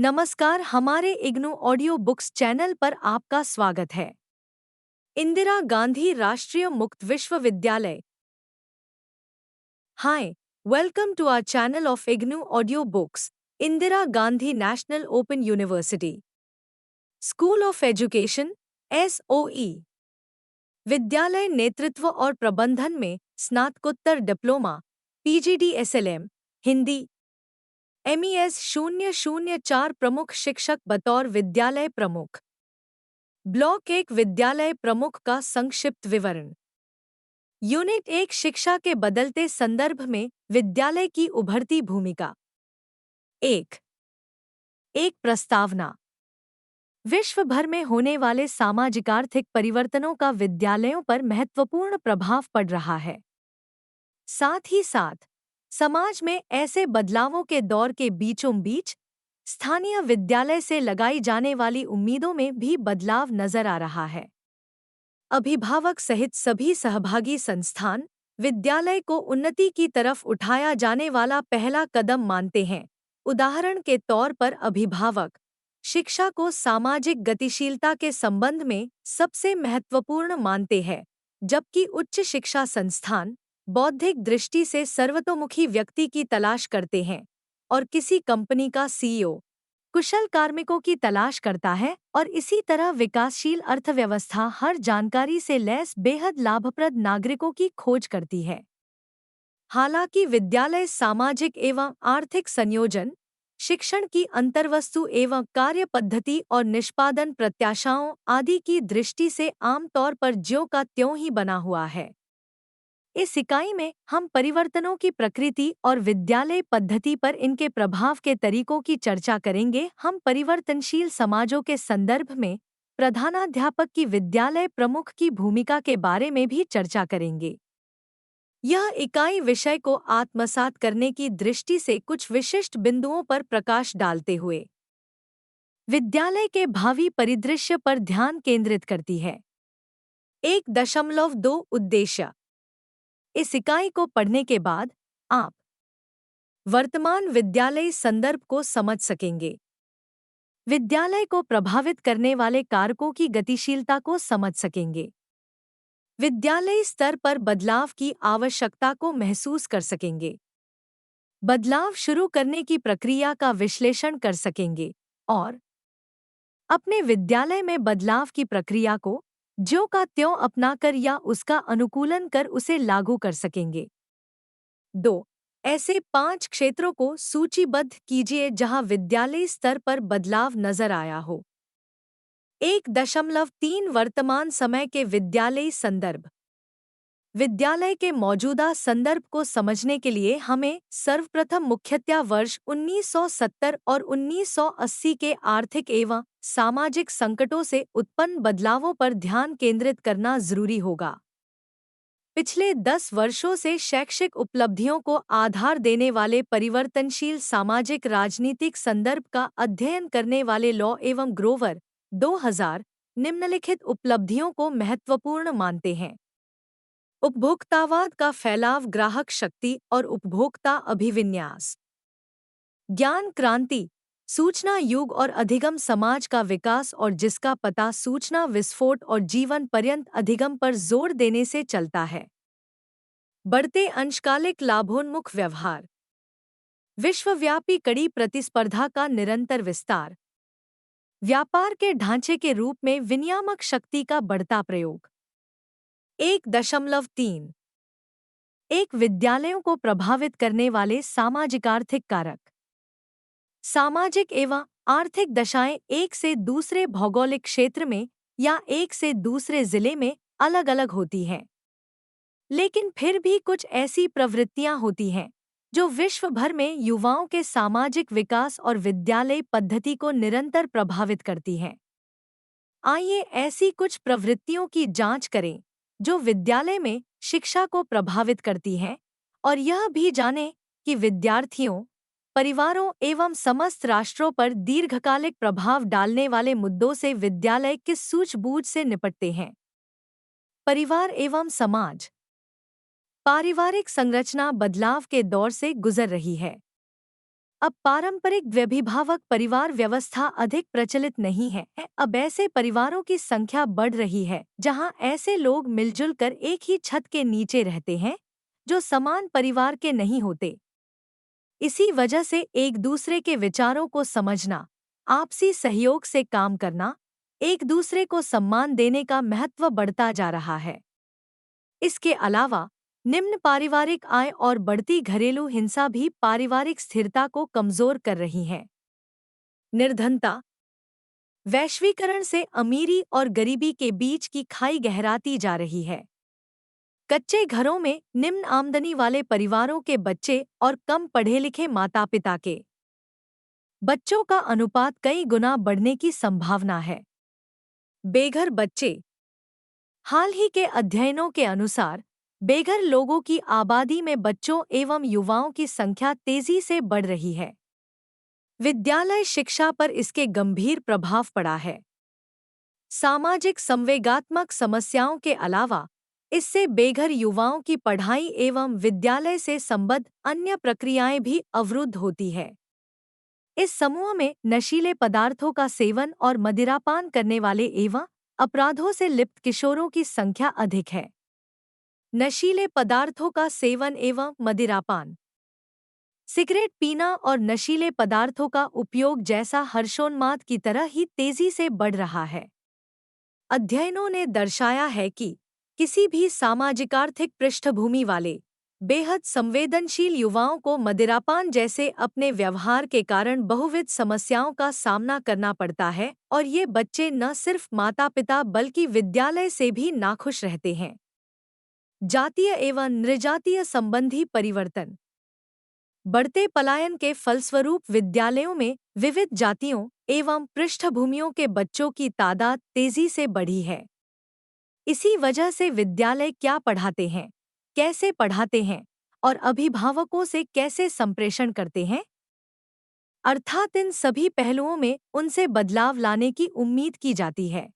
नमस्कार, हमारे IGNOU audio books channel पर आपका स्वागत है। इंदिरा गांधी राष्ट्रीय मुक्त विश्वविद्यालय। Hi, welcome to our channel of IGNOU audio books, Indira Gandhi national open university, school of education, SOE। विद्यालय नेतृत्व और प्रबंधन में स्नातकोत्तर डिप्लोमा, PGD-SLM, हिंदी, MES 004 प्रमुख शिक्षक बतौर विद्यालय प्रमुख। ब्लॉक 1 विद्यालय प्रमुख का संक्षिप्त विवरण। यूनिट 1 शिक्षा के बदलते संदर्भ में विद्यालय की उभरती भूमिका। 1 एक प्रस्तावना। विश्व भर में होने वाले सामाजिक-आर्थिक परिवर्तनों का विद्यालयों पर महत्वपूर्ण प्रभाव पड़ रहा है। साथ ही साथ समाज में ऐसे बदलावों के दौर के बीचों बीच स्थानीय विद्यालय से लगाई जाने वाली उम्मीदों में भी बदलाव नजर आ रहा है। अभिभावक सहित सभी सहभागी संस्थान विद्यालय को उन्नति की तरफ उठाया जाने वाला पहला कदम मानते हैं। उदाहरण के तौर पर अभिभावक शिक्षा को सामाजिक गतिशीलता के संबंध में सबसे महत्वपूर्ण मानते हैं, जबकि उच्च शिक्षा संस्थान बौद्धिक दृष्टि से सर्वतोमुखी व्यक्ति की तलाश करते हैं और किसी कंपनी का CEO कुशल कार्मिकों की तलाश करता है, और इसी तरह विकासशील अर्थव्यवस्था हर जानकारी से लैस बेहद लाभप्रद नागरिकों की खोज करती है। हालांकि विद्यालय सामाजिक एवं आर्थिक संयोजन, शिक्षण की अंतर्वस्तु एवं कार्य पद्धति और निष्पादन प्रत्याशाओं आदि की दृष्टि से आमतौर पर ज्यों का त्यों ही बना हुआ है। इस इकाई में हम परिवर्तनों की प्रकृति और विद्यालय पद्धति पर इनके प्रभाव के तरीकों की चर्चा करेंगे। हम परिवर्तनशील समाजों के संदर्भ में प्रधानाध्यापक की विद्यालय प्रमुख की भूमिका के बारे में भी चर्चा करेंगे। यह इकाई विषय को आत्मसात करने की दृष्टि से कुछ विशिष्ट बिंदुओं पर प्रकाश डालते हुए विद्यालय के भावी परिदृश्य पर ध्यान केंद्रित करती है। 1.2 उद्देश्य। इस इकाई को पढ़ने के बाद आप वर्तमान विद्यालयी संदर्भ को समझ सकेंगे, विद्यालय को प्रभावित करने वाले कारकों की गतिशीलता को समझ सकेंगे, विद्यालयी स्तर पर बदलाव की आवश्यकता को महसूस कर सकेंगे, बदलाव शुरू करने की प्रक्रिया का विश्लेषण कर सकेंगे और अपने विद्यालय में बदलाव की प्रक्रिया को ज्यों का त्यों अपनाकर या उसका अनुकूलन कर उसे लागू कर सकेंगे। 2 ऐसे 5 क्षेत्रों को सूचीबद्ध कीजिए जहां विद्यालय स्तर पर बदलाव नजर आया हो। 1.3 वर्तमान समय के विद्यालयी संदर्भ। विद्यालय के मौजूदा संदर्भ को समझने के लिए हमें सर्वप्रथम मुख्यतया वर्ष 1970 और 1980 के आर्थिक एवं सामाजिक संकटों से उत्पन्न बदलावों पर ध्यान केंद्रित करना जरूरी होगा। पिछले 10 वर्षों से शैक्षिक उपलब्धियों को आधार देने वाले परिवर्तनशील सामाजिक राजनीतिक संदर्भ का अध्ययन करने वाले लॉ एवं ग्रोवर 2000 निम्नलिखित उपलब्धियों को महत्वपूर्ण मानते हैं। उपभोक्तावाद का फैलाव, ग्राहक शक्ति और उपभोक्ता अभिविन्यास, ज्ञान क्रांति, सूचना युग और अधिगम समाज का विकास और जिसका पता सूचना विस्फोट और जीवन पर्यंत अधिगम पर जोर देने से चलता है। बढ़ते अंशकालिक लाभोन्मुख व्यवहार, विश्वव्यापी कड़ी प्रतिस्पर्धा का निरंतर विस्तार, व्यापार के ढांचे के रूप में विनियामक शक्ति का बढ़ता प्रयोग। 1.3 एक विद्यालयों को प्रभावित करने वाले सामाजिक-आर्थिक कारक। सामाजिक एवं आर्थिक दशाएं एक से दूसरे भौगोलिक क्षेत्र में या एक से दूसरे जिले में अलग-अलग होती हैं, लेकिन फिर भी कुछ ऐसी प्रवृत्तियां होती हैं जो विश्व भर में युवाओं के सामाजिक विकास और विद्यालय पद्धति को निरंतर प्रभावित करती हैं। आइए ऐसी कुछ प्रवृत्तियों की जांच करें जो विद्यालय में शिक्षा को प्रभावित करती हैं, और यह भी जानें कि विद्यार्थियों, परिवारों एवं समस्त राष्ट्रों पर दीर्घकालिक प्रभाव डालने वाले मुद्दों से विद्यालय किस सूझबूझ से निपटते हैं। परिवार एवं समाज। पारिवारिक संरचना बदलाव के दौर से गुजर रही है। अब पारंपरिक व्यभिभावक परिवार व्यवस्था अधिक प्रचलित नहीं है। अब ऐसे परिवारों की संख्या बढ़ रही है जहां ऐसे लोग मिलजुल कर एक ही छत के नीचे रहते हैं, जो समान परिवार के नहीं होते। इसी वजह से एक दूसरे के विचारों को समझना, आपसी सहयोग से काम करना, एक दूसरे को सम्मान देने का महत्व बढ़ता जा रहा है। इसके अलावा निम्न पारिवारिक आय और बढ़ती घरेलू हिंसा भी पारिवारिक स्थिरता को कमजोर कर रही है। निर्धनता। वैश्वीकरण से अमीरी और गरीबी के बीच की खाई गहराती जा रही है। कच्चे घरों में निम्न आमदनी वाले परिवारों के बच्चे और कम पढ़े लिखे माता पिता के बच्चों का अनुपात कई गुना बढ़ने की संभावना है। बेघर बच्चे। हाल ही के अध्ययनों के अनुसार बेघर लोगों की आबादी में बच्चों एवं युवाओं की संख्या तेजी से बढ़ रही है। विद्यालय शिक्षा पर इसके गंभीर प्रभाव पड़ा है। सामाजिक संवेगात्मक समस्याओं के अलावा इससे बेघर युवाओं की पढ़ाई एवं विद्यालय से संबद्ध अन्य प्रक्रियाएं भी अवरुद्ध होती है। इस समूह में नशीले पदार्थों का सेवन और मदिरापान करने वाले एवं अपराधों से लिप्त किशोरों की संख्या अधिक है। नशीले पदार्थों का सेवन एवं मदिरापान। सिगरेट पीना और नशीले पदार्थों का उपयोग जैसा हर्षोन्माद की तरह ही तेजी से बढ़ रहा है। अध्ययनों ने दर्शाया है कि किसी भी सामाजिक-आर्थिक पृष्ठभूमि वाले बेहद संवेदनशील युवाओं को मदिरापान जैसे अपने व्यवहार के कारण बहुविध समस्याओं का सामना करना पड़ता है और ये बच्चे न सिर्फ माता-पिता बल्कि विद्यालय से भी नाखुश रहते हैं। जातीय एवं नृजातीय संबंधी परिवर्तन। बढ़ते पलायन के फलस्वरूप विद्यालयों में विविध जातियों एवं पृष्ठभूमियों के बच्चों की तादाद तेजी से बढ़ी है। इसी वजह से विद्यालय क्या पढ़ाते हैं, कैसे पढ़ाते हैं और अभिभावकों से कैसे संप्रेषण करते हैं, अर्थात इन सभी पहलुओं में उनसे बदलाव लाने की उम्मीद की जाती है।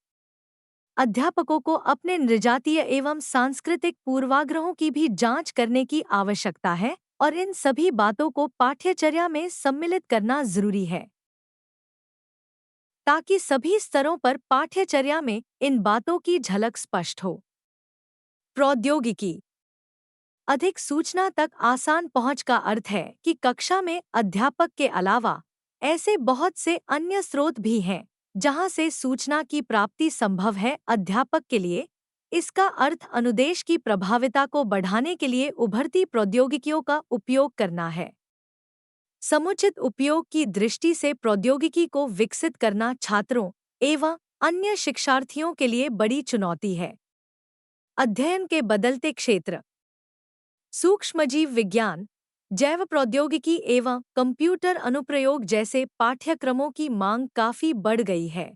अध्यापकों को अपने नृजातीय एवं सांस्कृतिक पूर्वाग्रहों की भी जांच करने की आवश्यकता है और इन सभी बातों को पाठ्यचर्या में सम्मिलित करना जरूरी है, ताकि सभी स्तरों पर पाठ्यचर्या में इन बातों की झलक स्पष्ट हो। प्रौद्योगिकी। अधिक सूचना तक आसान पहुंच का अर्थ है कि कक्षा में अध्यापक के अलावा ऐसे बहुत से अन्य स्रोत भी हैं जहां से सूचना की प्राप्ति संभव है। अध्यापक के लिए इसका अर्थ अनुदेश की प्रभाविता को बढ़ाने के लिए उभरती प्रौद्योगिकियों का उपयोग करना है। समुचित उपयोग की दृष्टि से प्रौद्योगिकी को विकसित करना छात्रों एवं अन्य शिक्षार्थियों के लिए बड़ी चुनौती है। अध्ययन के बदलते क्षेत्र। सूक्ष्मजीव विज्ञान, जैव प्रौद्योगिकी एवं कंप्यूटर अनुप्रयोग जैसे पाठ्यक्रमों की मांग काफी बढ़ गई है।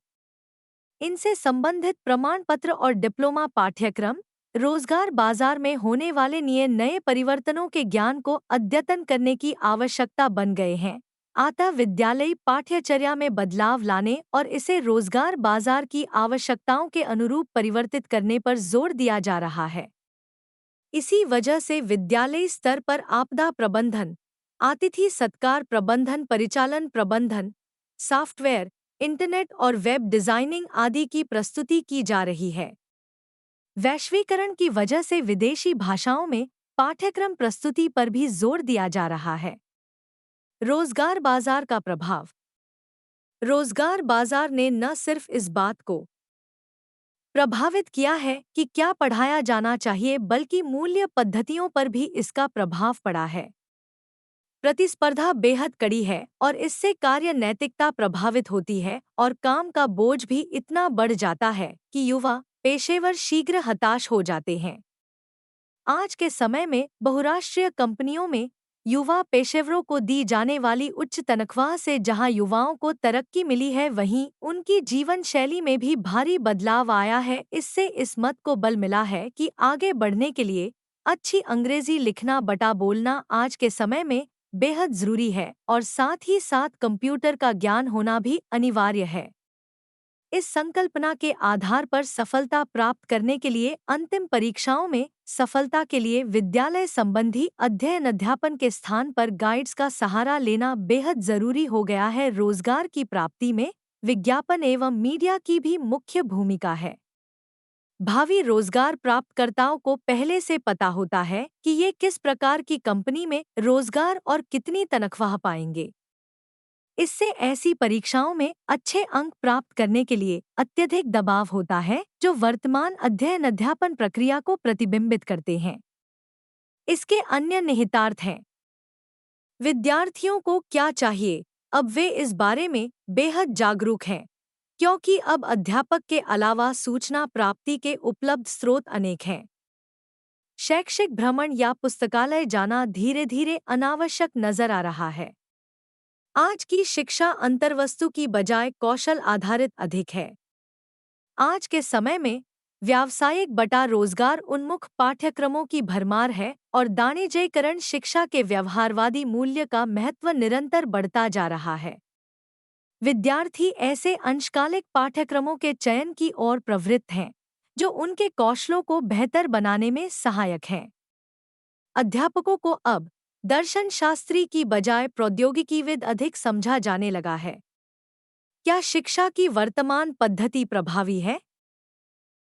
इनसे संबंधित प्रमाण पत्र और डिप्लोमा पाठ्यक्रम रोजगार बाजार में होने वाले नए परिवर्तनों के ज्ञान को अद्यतन करने की आवश्यकता बन गए हैं। अतः विद्यालयी पाठ्यचर्या में बदलाव लाने और इसे रोजगार बाजार की आवश्यकताओं के अनुरूप परिवर्तित करने पर जोर दिया जा रहा है। इसी वजह से विद्यालयी स्तर पर आपदा प्रबंधन, अतिथि सत्कार प्रबंधन, परिचालन प्रबंधन, सॉफ्टवेयर, इंटरनेट और वेब डिजाइनिंग आदि की प्रस्तुति की जा रही है। वैश्वीकरण की वजह से विदेशी भाषाओं में पाठ्यक्रम प्रस्तुति पर भी जोर दिया जा रहा है। रोजगार बाजार का प्रभाव। रोजगार बाजार ने न सिर्फ इस बात को प्रभावित किया है कि क्या पढ़ाया जाना चाहिए, बल्कि मूल्य पद्धतियों पर भी इसका प्रभाव पड़ा है। प्रतिस्पर्धा बेहद कड़ी है और इससे कार्य नैतिकता प्रभावित होती है और काम का बोझ भी इतना बढ़ जाता है कि युवा पेशेवर शीघ्र हताश हो जाते हैं। आज के समय में बहुराष्ट्रीय कंपनियों में युवा पेशेवरों को दी जाने वाली उच्च तनख्वाह से जहां युवाओं को तरक्की मिली है, वहीं उनकी जीवन शैली में भी भारी बदलाव आया है। इससे इस मत को बल मिला है कि आगे बढ़ने के लिए अच्छी अंग्रेजी लिखना बटा बोलना आज के समय में बेहद जरूरी है और साथ ही साथ कंप्यूटर का ज्ञान होना भी अनिवार्य है। इस संकल्पना के आधार पर सफलता प्राप्त करने के लिए अंतिम परीक्षाओं में सफलता के लिए विद्यालय संबंधी अध्ययन अध्यापन के स्थान पर गाइड्स का सहारा लेना बेहद जरूरी हो गया है। रोजगार की प्राप्ति में विज्ञापन एवं मीडिया की भी मुख्य भूमिका है। भावी रोजगार प्राप्तकर्ताओं को पहले से पता होता है कि ये किस प्रकार की कंपनी में रोजगार और कितनी तनख्वाह पाएंगे। इससे ऐसी परीक्षाओं में अच्छे अंक प्राप्त करने के लिए अत्यधिक दबाव होता है, जो वर्तमान अध्ययन अध्यापन प्रक्रिया को प्रतिबिंबित करते हैं। इसके अन्य निहितार्थ हैं। विद्यार्थियों को क्या चाहिए? अब वे इस बारे में बेहद जागरूक हैं, क्योंकि अब अध्यापक के अलावा सूचना प्राप्ति के उपलब्ध स्रोत अनेक हैं। शैक्षिक भ्रमण या पुस्तकालय जाना धीरे धीरे अनावश्यक नजर आ रहा है। आज की शिक्षा अंतर्वस्तु की बजाय कौशल आधारित अधिक है। आज के समय में व्यावसायिक बटा रोजगार उन्मुख पाठ्यक्रमों की भरमार है और वाणिज्यीकरण शिक्षा के व्यवहारवादी मूल्य का महत्व निरंतर बढ़ता जा रहा है। विद्यार्थी ऐसे अंशकालिक पाठ्यक्रमों के चयन की ओर प्रवृत्त हैं, जो उनके कौशलों को बेहतर बनाने में सहायक हैं। अध्यापकों को अब दर्शनशास्त्री की बजाय प्रौद्योगिकीविद अधिक समझा जाने लगा है। क्या शिक्षा की वर्तमान पद्धति प्रभावी है?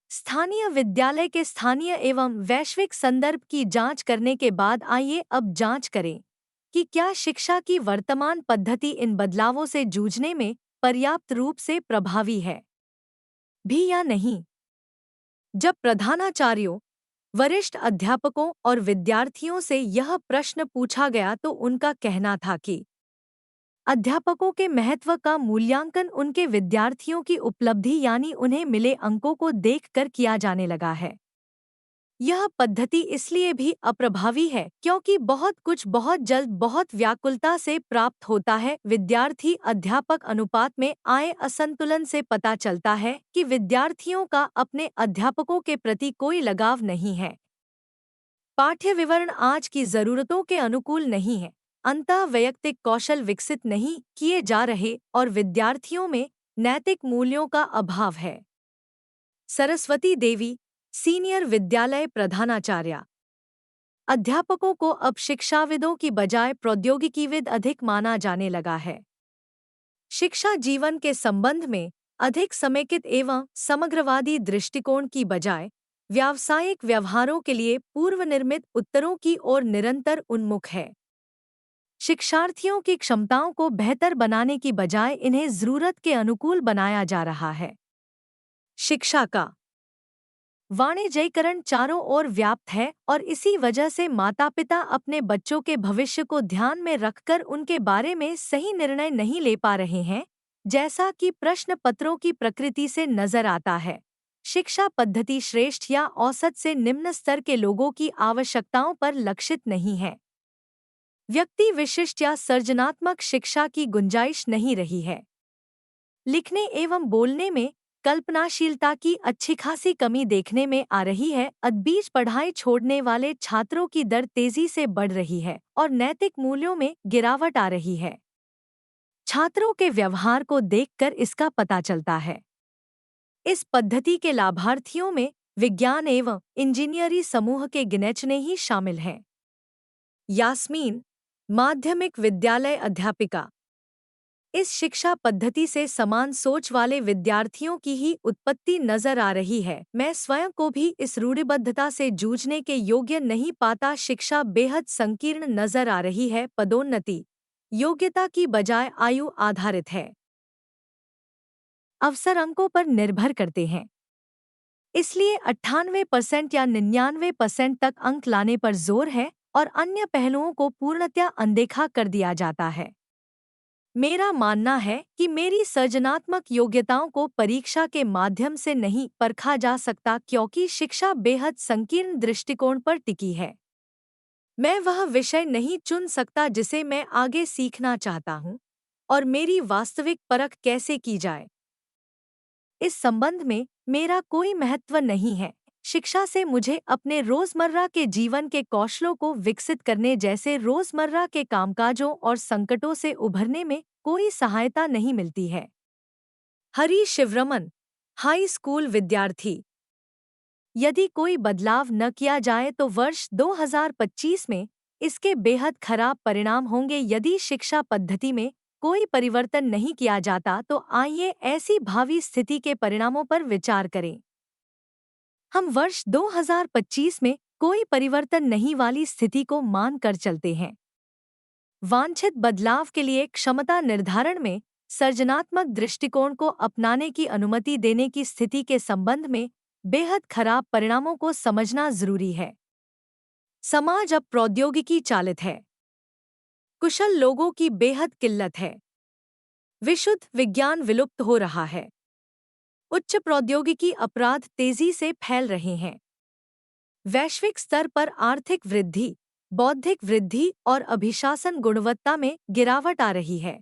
स्थानीय विद्यालय के स्थानीय एवं वैश्विक संदर्भ की जांच करने के बाद आइए अब जांच करें कि क्या शिक्षा की वर्तमान पद्धति इन बदलावों से जूझने में पर्याप्त रूप से प्रभावी है भी या नहीं। जब प्रधानाचार्यों, वरिष्ठ अध्यापकों और विद्यार्थियों से यह प्रश्न पूछा गया तो उनका कहना था कि अध्यापकों के महत्व का मूल्यांकन उनके विद्यार्थियों की उपलब्धि यानी उन्हें मिले अंकों को देखकर किया जाने लगा है। यह पद्धति इसलिए भी अप्रभावी है क्योंकि बहुत कुछ बहुत जल्द बहुत व्याकुलता से प्राप्त होता है। विद्यार्थी अध्यापक अनुपात में आए असंतुलन से पता चलता है कि विद्यार्थियों का अपने अध्यापकों के प्रति कोई लगाव नहीं है। पाठ्य विवरण आज की जरूरतों के अनुकूल नहीं है, अंतः वैयक्तिक कौशल विकसित नहीं किए जा रहे और विद्यार्थियों में नैतिक मूल्यों का अभाव है। सरस्वती देवी, सीनियर विद्यालय प्रधानाचार्या। अध्यापकों को अब शिक्षाविदों की बजाय प्रौद्योगिकीविद अधिक माना जाने लगा है। शिक्षा जीवन के संबंध में अधिक समेकित एवं समग्रवादी दृष्टिकोण की बजाय व्यावसायिक व्यवहारों के लिए पूर्वनिर्मित उत्तरों की ओर निरंतर उन्मुख है। शिक्षार्थियों की क्षमताओं को बेहतर बनाने की बजाय इन्हें जरूरत के अनुकूल बनाया जा रहा है। शिक्षा का वाणिज्यीकरण चारों ओर व्याप्त है और इसी वजह से माता-पिता अपने बच्चों के भविष्य को ध्यान में रखकर उनके बारे में सही निर्णय नहीं ले पा रहे हैं, जैसा कि प्रश्न पत्रों की प्रकृति से नजर आता है। शिक्षा पद्धति श्रेष्ठ या औसत से निम्न स्तर के लोगों की आवश्यकताओं पर लक्षित नहीं है। व्यक्ति विशिष्ट या सर्जनात्मक शिक्षा की गुंजाइश नहीं रही है। लिखने एवं बोलने में कल्पनाशीलता की अच्छी खासी कमी देखने में आ रही है। अदबीज पढ़ाई छोड़ने वाले छात्रों की दर तेजी से बढ़ रही है और नैतिक मूल्यों में गिरावट आ रही है। छात्रों के व्यवहार को देखकर इसका पता चलता है। इस पद्धति के लाभार्थियों में विज्ञान एवं इंजीनियरी समूह के गिनेचने ही शामिल हैं। यास्मीन, माध्यमिक विद्यालय अध्यापिका। इस शिक्षा पद्धति से समान सोच वाले विद्यार्थियों की ही उत्पत्ति नजर आ रही है। मैं स्वयं को भी इस रूढ़िबद्धता से जूझने के योग्य नहीं पाता। शिक्षा बेहद संकीर्ण नजर आ रही है। पदोन्नति योग्यता की बजाय आयु आधारित है। अवसर अंकों पर निर्भर करते हैं, इसलिए 98% या 99% तक अंक लाने पर जोर है और अन्य पहलुओं को पूर्णतया अनदेखा कर दिया जाता है। मेरा मानना है कि मेरी सृजनात्मक योग्यताओं को परीक्षा के माध्यम से नहीं परखा जा सकता क्योंकि शिक्षा बेहद संकीर्ण दृष्टिकोण पर टिकी है। मैं वह विषय नहीं चुन सकता जिसे मैं आगे सीखना चाहता हूँ और मेरी वास्तविक परख कैसे की जाए, इस संबंध में मेरा कोई महत्व नहीं है। शिक्षा से मुझे अपने रोजमर्रा के जीवन के कौशलों को विकसित करने जैसे रोजमर्रा के कामकाजों और संकटों से उभरने में कोई सहायता नहीं मिलती है। हरी शिवरमन, हाई स्कूल विद्यार्थी। यदि कोई बदलाव न किया जाए तो वर्ष 2025 में इसके बेहद खराब परिणाम होंगे। यदि शिक्षा पद्धति में कोई परिवर्तन नहीं किया जाता तो आइए ऐसी भावी स्थिति के परिणामों पर विचार करें। हम वर्ष 2025 में कोई परिवर्तन नहीं वाली स्थिति को मान कर चलते हैं। वांछित बदलाव के लिए क्षमता निर्धारण में सृजनात्मक दृष्टिकोण को अपनाने की अनुमति देने की स्थिति के संबंध में बेहद खराब परिणामों को समझना जरूरी है। समाज अब प्रौद्योगिकी चालित है। कुशल लोगों की बेहद किल्लत है। विशुद्ध विज्ञान विलुप्त हो रहा है। उच्च प्रौद्योगिकी अपराध तेजी से फैल रहे हैं। वैश्विक स्तर पर आर्थिक वृद्धि, बौद्धिक वृद्धि और अभिशासन गुणवत्ता में गिरावट आ रही है।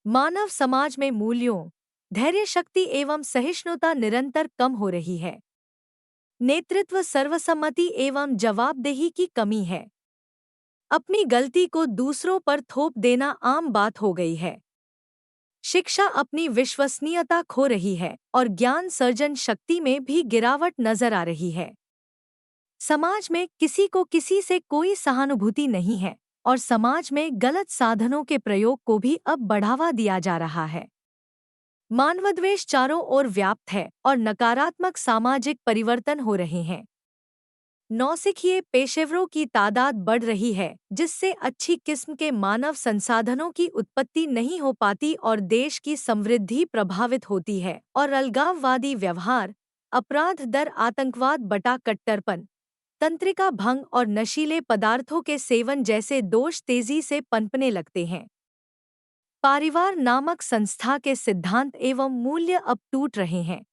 मानव समाज में मूल्यों, धैर्य शक्ति एवं सहिष्णुता निरंतर कम हो रही है। नेतृत्व, सर्वसम्मति एवं जवाबदेही की कमी है। अपनी गलती को दूसरों पर थोप देना आम बात हो गई है। शिक्षा अपनी विश्वसनीयता खो रही है और ज्ञान सर्जन शक्ति में भी गिरावट नजर आ रही है। समाज में किसी को किसी से कोई सहानुभूति नहीं है और समाज में गलत साधनों के प्रयोग को भी अब बढ़ावा दिया जा रहा है। मानवद्वेष चारों ओर व्याप्त है और नकारात्मक सामाजिक परिवर्तन हो रहे हैं। नौसिखिए पेशेवरों की तादाद बढ़ रही है, जिससे अच्छी किस्म के मानव संसाधनों की उत्पत्ति नहीं हो पाती और देश की समृद्धि प्रभावित होती है। और अलगाववादी व्यवहार, अपराध दर, आतंकवाद, बटा कट्टरपन, तंत्रिका भंग और नशीले पदार्थों के सेवन जैसे दोष तेजी से पनपने लगते हैं। परिवार नामक संस्था के सिद्धांत एवं मूल्य अब टूट रहे हैं।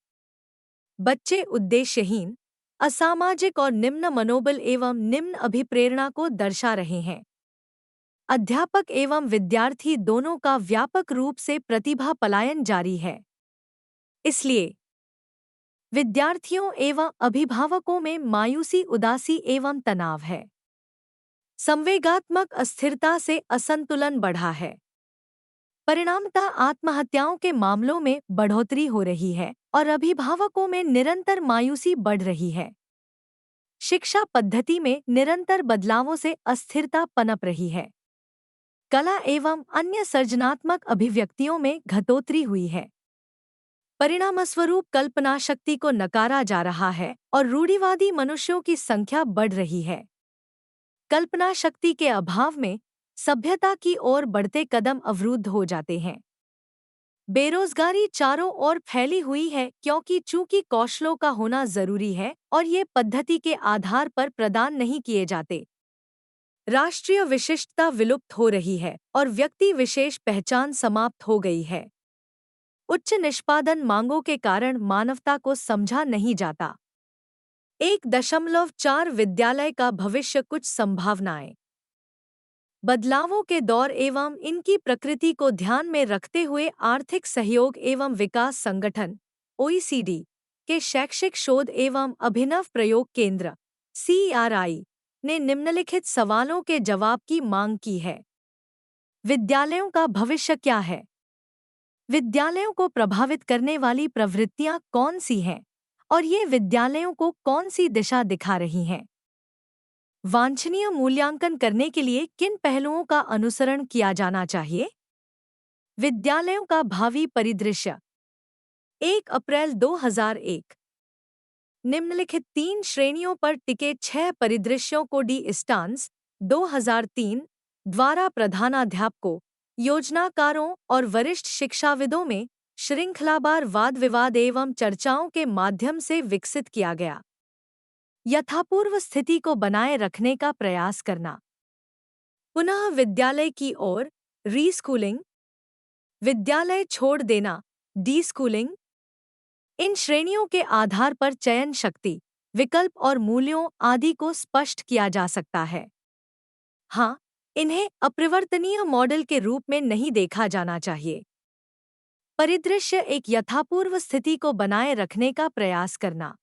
बच्चे उद्देश्यहीन, असामाजिक और निम्न मनोबल एवं निम्न अभिप्रेरणा को दर्शा रहे हैं। अध्यापक एवं विद्यार्थी दोनों का व्यापक रूप से प्रतिभा पलायन जारी है। इसलिए विद्यार्थियों एवं अभिभावकों में मायूसी, उदासी एवं तनाव है। संवेगात्मक अस्थिरता से असंतुलन बढ़ा है। परिणामतः आत्महत्याओं के मामलों में बढ़ोतरी हो रही है और अभिभावकों में निरंतर मायूसी बढ़ रही है। शिक्षा पद्धति में निरंतर बदलावों से अस्थिरता पनप रही है। कला एवं अन्य सृजनात्मक अभिव्यक्तियों में घटोतरी हुई है। परिणामस्वरूप कल्पनाशक्ति को नकारा जा रहा है और रूढ़िवादी मनुष्यों की संख्या बढ़ रही है। कल्पनाशक्ति के अभाव में सभ्यता की ओर बढ़ते कदम अवरुद्ध हो जाते हैं। बेरोजगारी चारों ओर फैली हुई है क्योंकि चूंकि कौशलों का होना जरूरी है और ये पद्धति के आधार पर प्रदान नहीं किए जाते। राष्ट्रीय विशिष्टता विलुप्त हो रही है और व्यक्ति विशेष पहचान समाप्त हो गई है। उच्च निष्पादन मांगों के कारण मानवता को समझा नहीं जाता। 1.4 विद्यालय का भविष्य, कुछ संभावनाएं। बदलावों के दौर एवं इनकी प्रकृति को ध्यान में रखते हुए आर्थिक सहयोग एवं विकास संगठन OECD के शैक्षिक शोध एवं अभिनव प्रयोग केंद्र CRI ने निम्नलिखित सवालों के जवाब की मांग की है। विद्यालयों का भविष्य क्या है? विद्यालयों को प्रभावित करने वाली प्रवृत्तियां कौन सी हैं और ये विद्यालयों को कौन सी दिशा दिखा रही हैं? वांछनीय मूल्यांकन करने के लिए किन पहलुओं का अनुसरण किया जाना चाहिए? विद्यालयों का भावी परिदृश्य। 1 अप्रैल 2001। निम्नलिखित 3 श्रेणियों पर टिके 6 परिदृश्यों को डी स्टान्स 2003 द्वारा प्रधानाध्यापकों, योजनाकारों और वरिष्ठ शिक्षाविदों में श्रृंखलावार वाद विवाद एवं चर्चाओं के माध्यम से विकसित किया गया। यथापूर्व स्थिति को बनाए रखने का प्रयास करना। पुनः विद्यालय की ओर, रीस्कूलिंग। विद्यालय छोड़ देना, डीस्कूलिंग। इन श्रेणियों के आधार पर चयन शक्ति, विकल्प और मूल्यों आदि को स्पष्ट किया जा सकता है। हाँ, इन्हें अपरिवर्तनीय मॉडल के रूप में नहीं देखा जाना चाहिए। परिदृश्य, एक यथापूर्व स्थिति को बनाए रखने का प्रयास करना।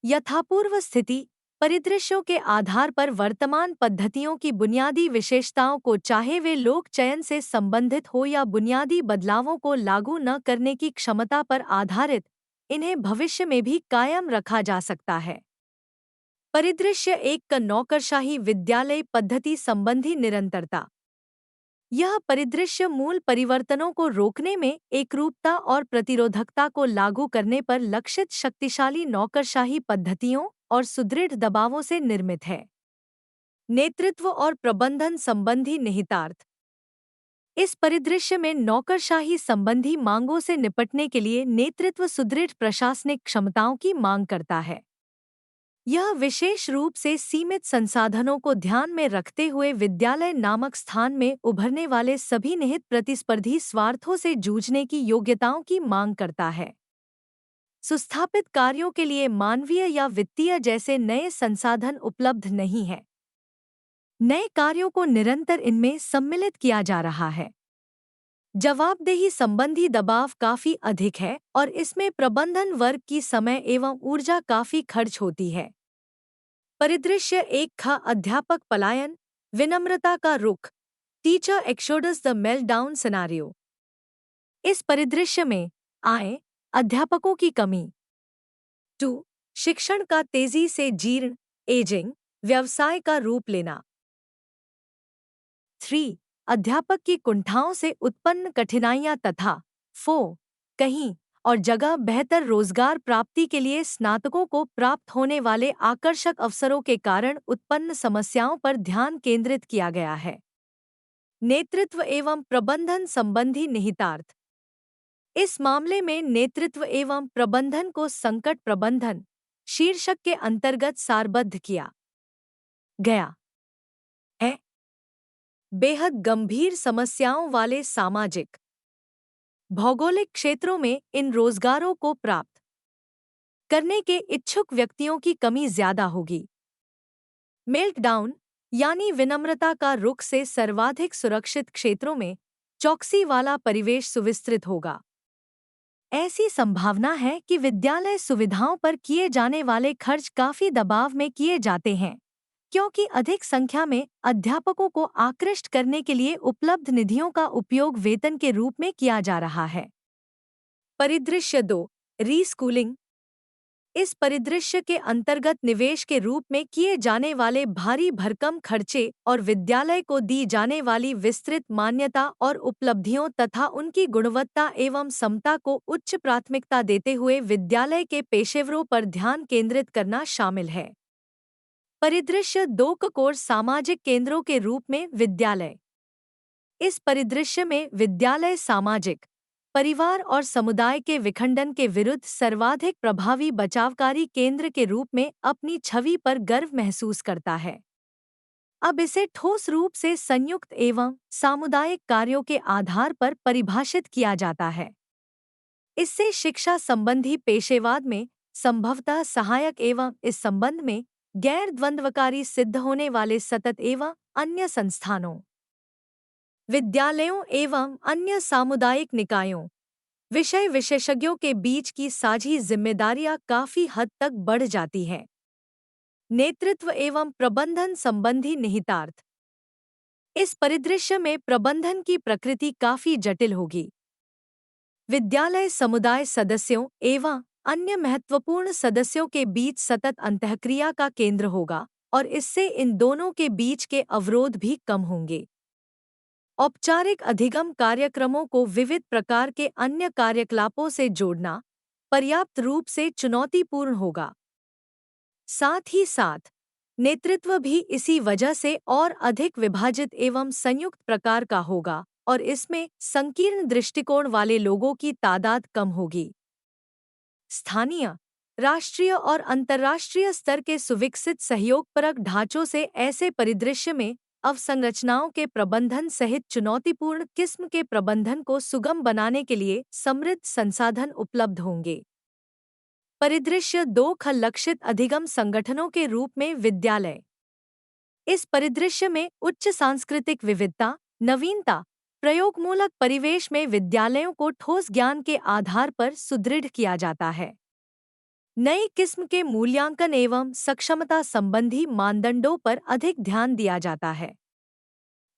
यथापूर्व स्थिति परिदृश्यों के आधार पर वर्तमान पद्धतियों की बुनियादी विशेषताओं को, चाहे वे लोक चयन से संबंधित हो या बुनियादी बदलावों को लागू न करने की क्षमता पर आधारित, इन्हें भविष्य में भी कायम रखा जा सकता है। परिदृश्य 1 का नौकरशाही विद्यालय पद्धति संबंधी निरंतरता। यह परिदृश्य मूल परिवर्तनों को रोकने में एकरूपता और प्रतिरोधकता को लागू करने पर लक्षित शक्तिशाली नौकरशाही पद्धतियों और सुदृढ़ दबावों से निर्मित है। नेतृत्व और प्रबंधन संबंधी निहितार्थ। इस परिदृश्य में नौकरशाही संबंधी मांगों से निपटने के लिए नेतृत्व सुदृढ़ प्रशासनिक क्षमताओं की मांग करता है। यह विशेष रूप से सीमित संसाधनों को ध्यान में रखते हुए विद्यालय नामक स्थान में उभरने वाले सभी निहित प्रतिस्पर्धी स्वार्थों से जूझने की योग्यताओं की मांग करता है। सुस्थापित कार्यों के लिए मानवीय या वित्तीय जैसे नए संसाधन उपलब्ध नहीं हैं। नए कार्यों को निरंतर इनमें सम्मिलित किया जा रहा है। जवाबदेही संबंधी दबाव काफी अधिक है और इसमें प्रबंधन वर्ग की समय एवं ऊर्जा काफी खर्च होती है। परिदृश्य 1 का अध्यापक पलायन, विनम्रता का रुख, teacher exodus the meltdown scenario. इस परिदृश्य में आय, अध्यापकों की कमी। 2. शिक्षण का तेजी से जीर्ण, एजिंग, व्यवसाय का रूप लेना। 3. अध्यापक की कुंठाओं से उत्पन्न कठिनाइयां तथा 4. कहीं और जगह बेहतर रोजगार प्राप्ति के लिए स्नातकों को प्राप्त होने वाले आकर्षक अवसरों के कारण उत्पन्न समस्याओं पर ध्यान केंद्रित किया गया है। नेतृत्व एवं प्रबंधन संबंधी निहितार्थ। इस मामले में नेतृत्व एवं प्रबंधन को संकट प्रबंधन शीर्षक के अंतर्गत सारबद्ध किया गया है। बेहद गंभीर समस्याओं वाले सामाजिक भौगोलिक क्षेत्रों में इन रोजगारों को प्राप्त करने के इच्छुक व्यक्तियों की कमी ज्यादा होगी। मेल्टडाउन यानी विनम्रता का रुख से सर्वाधिक सुरक्षित क्षेत्रों में चौकसी वाला परिवेश सुविस्तृत होगा। ऐसी संभावना है कि विद्यालय सुविधाओं पर किए जाने वाले खर्च काफी दबाव में किए जाते हैं, क्योंकि अधिक संख्या में अध्यापकों को आकृष्ट करने के लिए उपलब्ध निधियों का उपयोग वेतन के रूप में किया जा रहा है। परिदृश्य 2 रीस्कूलिंग। इस परिदृश्य के अंतर्गत निवेश के रूप में किए जाने वाले भारी भरकम खर्चे और विद्यालय को दी जाने वाली विस्तृत मान्यता और उपलब्धियों तथा उनकी गुणवत्ता एवं समता को उच्च प्राथमिकता देते हुए विद्यालय के पेशेवरों पर ध्यान केंद्रित करना शामिल है। परिदृश्य 2 कोर्स सामाजिक केंद्रों के रूप में विद्यालय। इस परिदृश्य में विद्यालय सामाजिक, परिवार और समुदाय के विखंडन के विरुद्ध सर्वाधिक प्रभावी बचावकारी केंद्र के रूप में अपनी छवि पर गर्व महसूस करता है। अब इसे ठोस रूप से संयुक्त एवं सामुदायिक कार्यों के आधार पर परिभाषित किया जाता है। इससे शिक्षा संबंधी पेशेवाद में संभवतः सहायक एवं इस संबंध में गैर द्वंद्वकारी सिद्ध होने वाले सतत एवं अन्य संस्थानों, विद्यालयों एवं अन्य सामुदायिक निकायों, विषय विशेषज्ञों के बीच की साझी जिम्मेदारियां काफी हद तक बढ़ जाती हैं। नेतृत्व एवं प्रबंधन संबंधी निहितार्थ। इस परिदृश्य में प्रबंधन की प्रकृति काफी जटिल होगी। विद्यालय समुदाय सदस्यों एवं अन्य महत्वपूर्ण सदस्यों के बीच सतत अंतःक्रिया का केंद्र होगा और इससे इन दोनों के बीच के अवरोध भी कम होंगे। औपचारिक अधिगम कार्यक्रमों को विविध प्रकार के अन्य कार्यकलापों से जोड़ना पर्याप्त रूप से चुनौतीपूर्ण होगा। साथ ही साथ नेतृत्व भी इसी वजह से और अधिक विभाजित एवं संयुक्त प्रकार का होगा और इसमें संकीर्ण दृष्टिकोण वाले लोगों की तादाद कम होगी। स्थानीय, राष्ट्रीय और अंतर्राष्ट्रीय स्तर के सुविकसित सहयोगपरक ढांचों से ऐसे परिदृश्य में अवसंरचनाओं के प्रबंधन सहित चुनौतीपूर्ण किस्म के प्रबंधन को सुगम बनाने के लिए समृद्ध संसाधन उपलब्ध होंगे। परिदृश्य 2 लक्षित अधिगम संगठनों के रूप में विद्यालय। इस परिदृश्य में उच्च सांस्कृतिक विविधता, नवीनता, प्रयोगमूलक परिवेश में विद्यालयों को ठोस ज्ञान के आधार पर सुदृढ़ किया जाता है। नई किस्म के मूल्यांकन एवं सक्षमता संबंधी मानदंडों पर अधिक ध्यान दिया जाता है।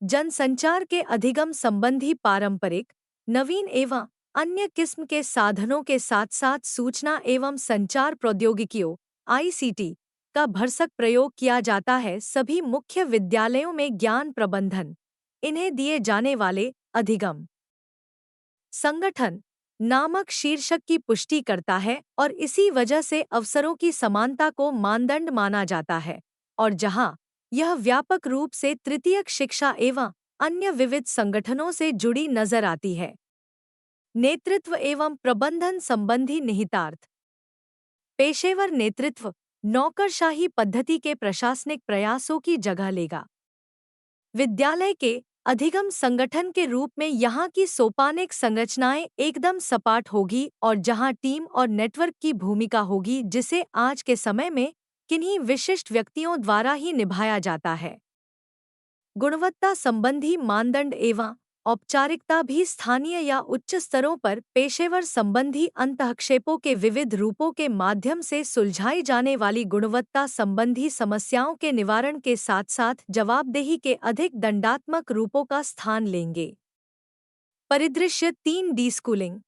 जनसंचार के अधिगम संबंधी पारंपरिक, नवीन एवं अन्य किस्म के साधनों के साथ साथ सूचना एवं संचार प्रौद्योगिकियों (आईसीटी) का भरसक प्रयोग किया जाता है। सभी मुख्य विद्यालयों में ज्ञान प्रबंधन इन्हें दिए जाने वाले अधिगम संगठन नामक शीर्षक की पुष्टि करता है और इसी वजह से अवसरों की समानता को मानदंड माना जाता है और जहां यह व्यापक रूप से तृतीयक शिक्षा एवं अन्य विविध संगठनों से जुड़ी नजर आती है। नेतृत्व एवं प्रबंधन संबंधी निहितार्थ। पेशेवर नेतृत्व नौकरशाही पद्धति के प्रशासनिक प्रयासों की जगह लेगा। विद्यालय के अधिगम संगठन के रूप में यहाँ की सोपानिक संरचनाएं एकदम सपाट होगी और जहाँ टीम और नेटवर्क की भूमिका होगी जिसे आज के समय में किन्हीं विशिष्ट व्यक्तियों द्वारा ही निभाया जाता है। गुणवत्ता संबंधी मानदंड एवं औपचारिकता भी स्थानीय या उच्च स्तरों पर पेशेवर संबंधी अंतःक्षेपों के विविध रूपों के माध्यम से सुलझाई जाने वाली गुणवत्ता संबंधी समस्याओं के निवारण के साथ साथ जवाबदेही के अधिक दंडात्मक रूपों का स्थान लेंगे। परिदृश्य 3D स्कूलिंग।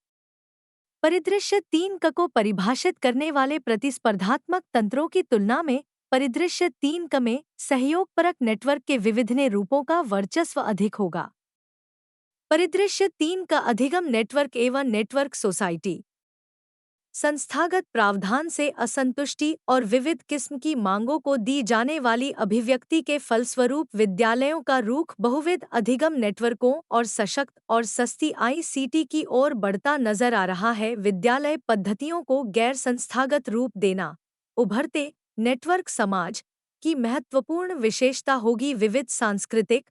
परिदृश्य 3 को परिभाषित करने वाले प्रतिस्पर्धात्मक तंत्रों की तुलना में परिदृश्य 3 में सहयोगपरक नेटवर्क के विविधने रूपों का वर्चस्व अधिक होगा। परिदृश्य 3 का अधिगम नेटवर्क एवं नेटवर्क सोसाइटी संस्थागत प्रावधान से असंतुष्टि और विविध किस्म की मांगों को दी जाने वाली अभिव्यक्ति के फलस्वरूप विद्यालयों का रुख बहुविध अधिगम नेटवर्कों और सशक्त और सस्ती आईसीटी की ओर बढ़ता नजर आ रहा है। विद्यालय पद्धतियों को गैर संस्थागत रूप देना उभरते नेटवर्क समाज की महत्वपूर्ण विशेषता होगी। विविध सांस्कृतिक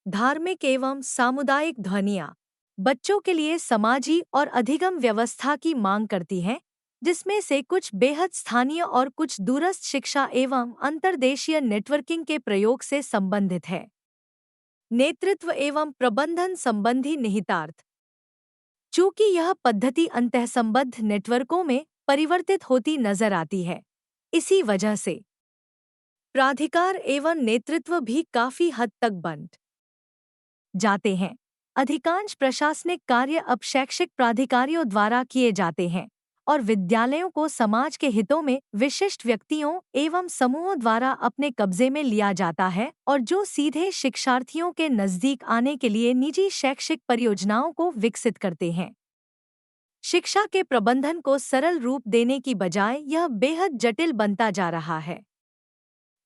धार्मिक एवं सामुदायिक ध्वनियाँ बच्चों के लिए समाजी और अधिगम व्यवस्था की मांग करती हैं, जिसमें से कुछ बेहद स्थानीय और कुछ दूरस्थ शिक्षा एवं अंतर्देशीय नेटवर्किंग के प्रयोग से संबंधित है। नेतृत्व एवं प्रबंधन संबंधी निहितार्थ। चूंकि यह पद्धति अंतःसंबद्ध नेटवर्कों में परिवर्तित होती नजर आती है, इसी वजह से प्राधिकार एवं नेतृत्व भी काफी हद तक बंट जाते हैं। अधिकांश प्रशासनिक कार्य अब शैक्षिक प्राधिकारियों द्वारा किए जाते हैं और विद्यालयों को समाज के हितों में विशिष्ट व्यक्तियों एवं समूहों द्वारा अपने कब्जे में लिया जाता है और जो सीधे शिक्षार्थियों के नजदीक आने के लिए निजी शैक्षिक परियोजनाओं को विकसित करते हैं। शिक्षा के प्रबंधन को सरल रूप देने की बजाय यह बेहद जटिल बनता जा रहा है।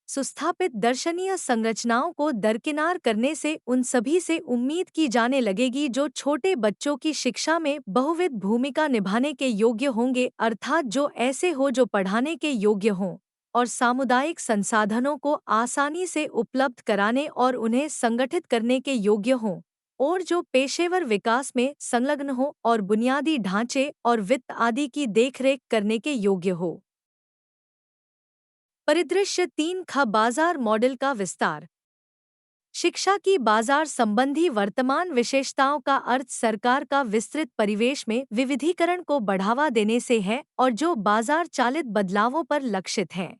सुस्थापित दर्शनीय संरचनाओं को दरकिनार करने से उन सभी से उम्मीद की जाने लगेगी जो छोटे बच्चों की शिक्षा में बहुविध भूमिका निभाने के योग्य होंगे, अर्थात जो ऐसे हो जो पढ़ाने के योग्य हों और सामुदायिक संसाधनों को आसानी से उपलब्ध कराने और उन्हें संगठित करने के योग्य हों और जो पेशेवर विकास में संलग्न हो और बुनियादी ढांचे और वित्त आदि की देखरेख करने के योग्य हो। परिदृश्य 3 का बाजार मॉडल का विस्तार। शिक्षा की बाजार संबंधी वर्तमान विशेषताओं का अर्थ सरकार का विस्तृत परिवेश में विविधीकरण को बढ़ावा देने से है और जो बाजार चालित बदलावों पर लक्षित है।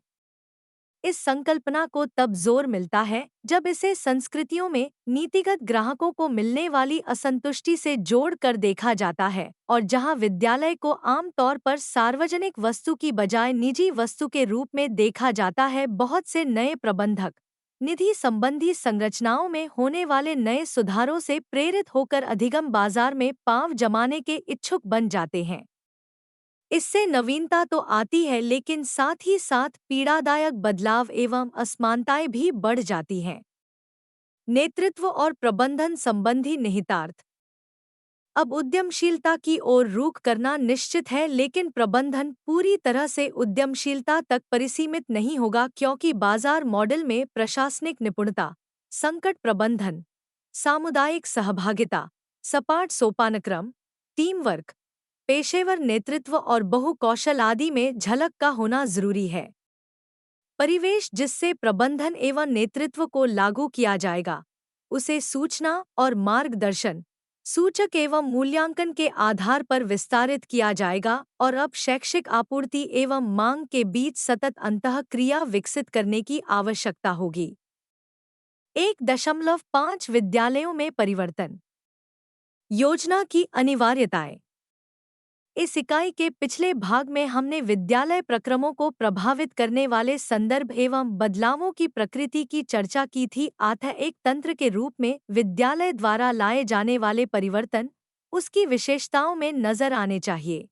इस संकल्पना को तब जोर मिलता है जब इसे संस्कृतियों में नीतिगत ग्राहकों को मिलने वाली असंतुष्टि से जोड़ कर देखा जाता है और जहां विद्यालय को आम तौर पर सार्वजनिक वस्तु की बजाय निजी वस्तु के रूप में देखा जाता है। बहुत से नए प्रबंधक निधि संबंधी संरचनाओं में होने वाले नए सुधारों से प्रेरित होकर अधिगम बाजार में पांव जमाने के इच्छुक बन जाते हैं। इससे नवीनता तो आती है लेकिन साथ ही साथ पीड़ादायक बदलाव एवं असमानताएं भी बढ़ जाती हैं। नेतृत्व और प्रबंधन संबंधी निहितार्थ। अब उद्यमशीलता की ओर रुख करना निश्चित है, लेकिन प्रबंधन पूरी तरह से उद्यमशीलता तक परिसीमित नहीं होगा क्योंकि बाजार मॉडल में प्रशासनिक निपुणता, संकट प्रबंधन, सामुदायिक सहभागिता, सपाट सोपानक्रम, टीम वर्क, पेशेवर नेतृत्व और बहुकौशल आदि में झलक का होना जरूरी है। परिवेश जिससे प्रबंधन एवं नेतृत्व को लागू किया जाएगा, उसे सूचना और मार्गदर्शन, सूचक एवं मूल्यांकन के आधार पर विस्तारित किया जाएगा और अब शैक्षिक आपूर्ति एवं मांग के बीच सतत अंतःक्रिया विकसित करने की आवश्यकता होगी। 1.5 विद्यालयों में परिवर्तन योजना की अनिवार्यताएं। इस इकाई के पिछले भाग में हमने विद्यालय प्रक्रमों को प्रभावित करने वाले संदर्भ एवं बदलावों की प्रकृति की चर्चा की थी। अतः एक तंत्र के रूप में विद्यालय द्वारा लाए जाने वाले परिवर्तन उसकी विशेषताओं में नजर आने चाहिए।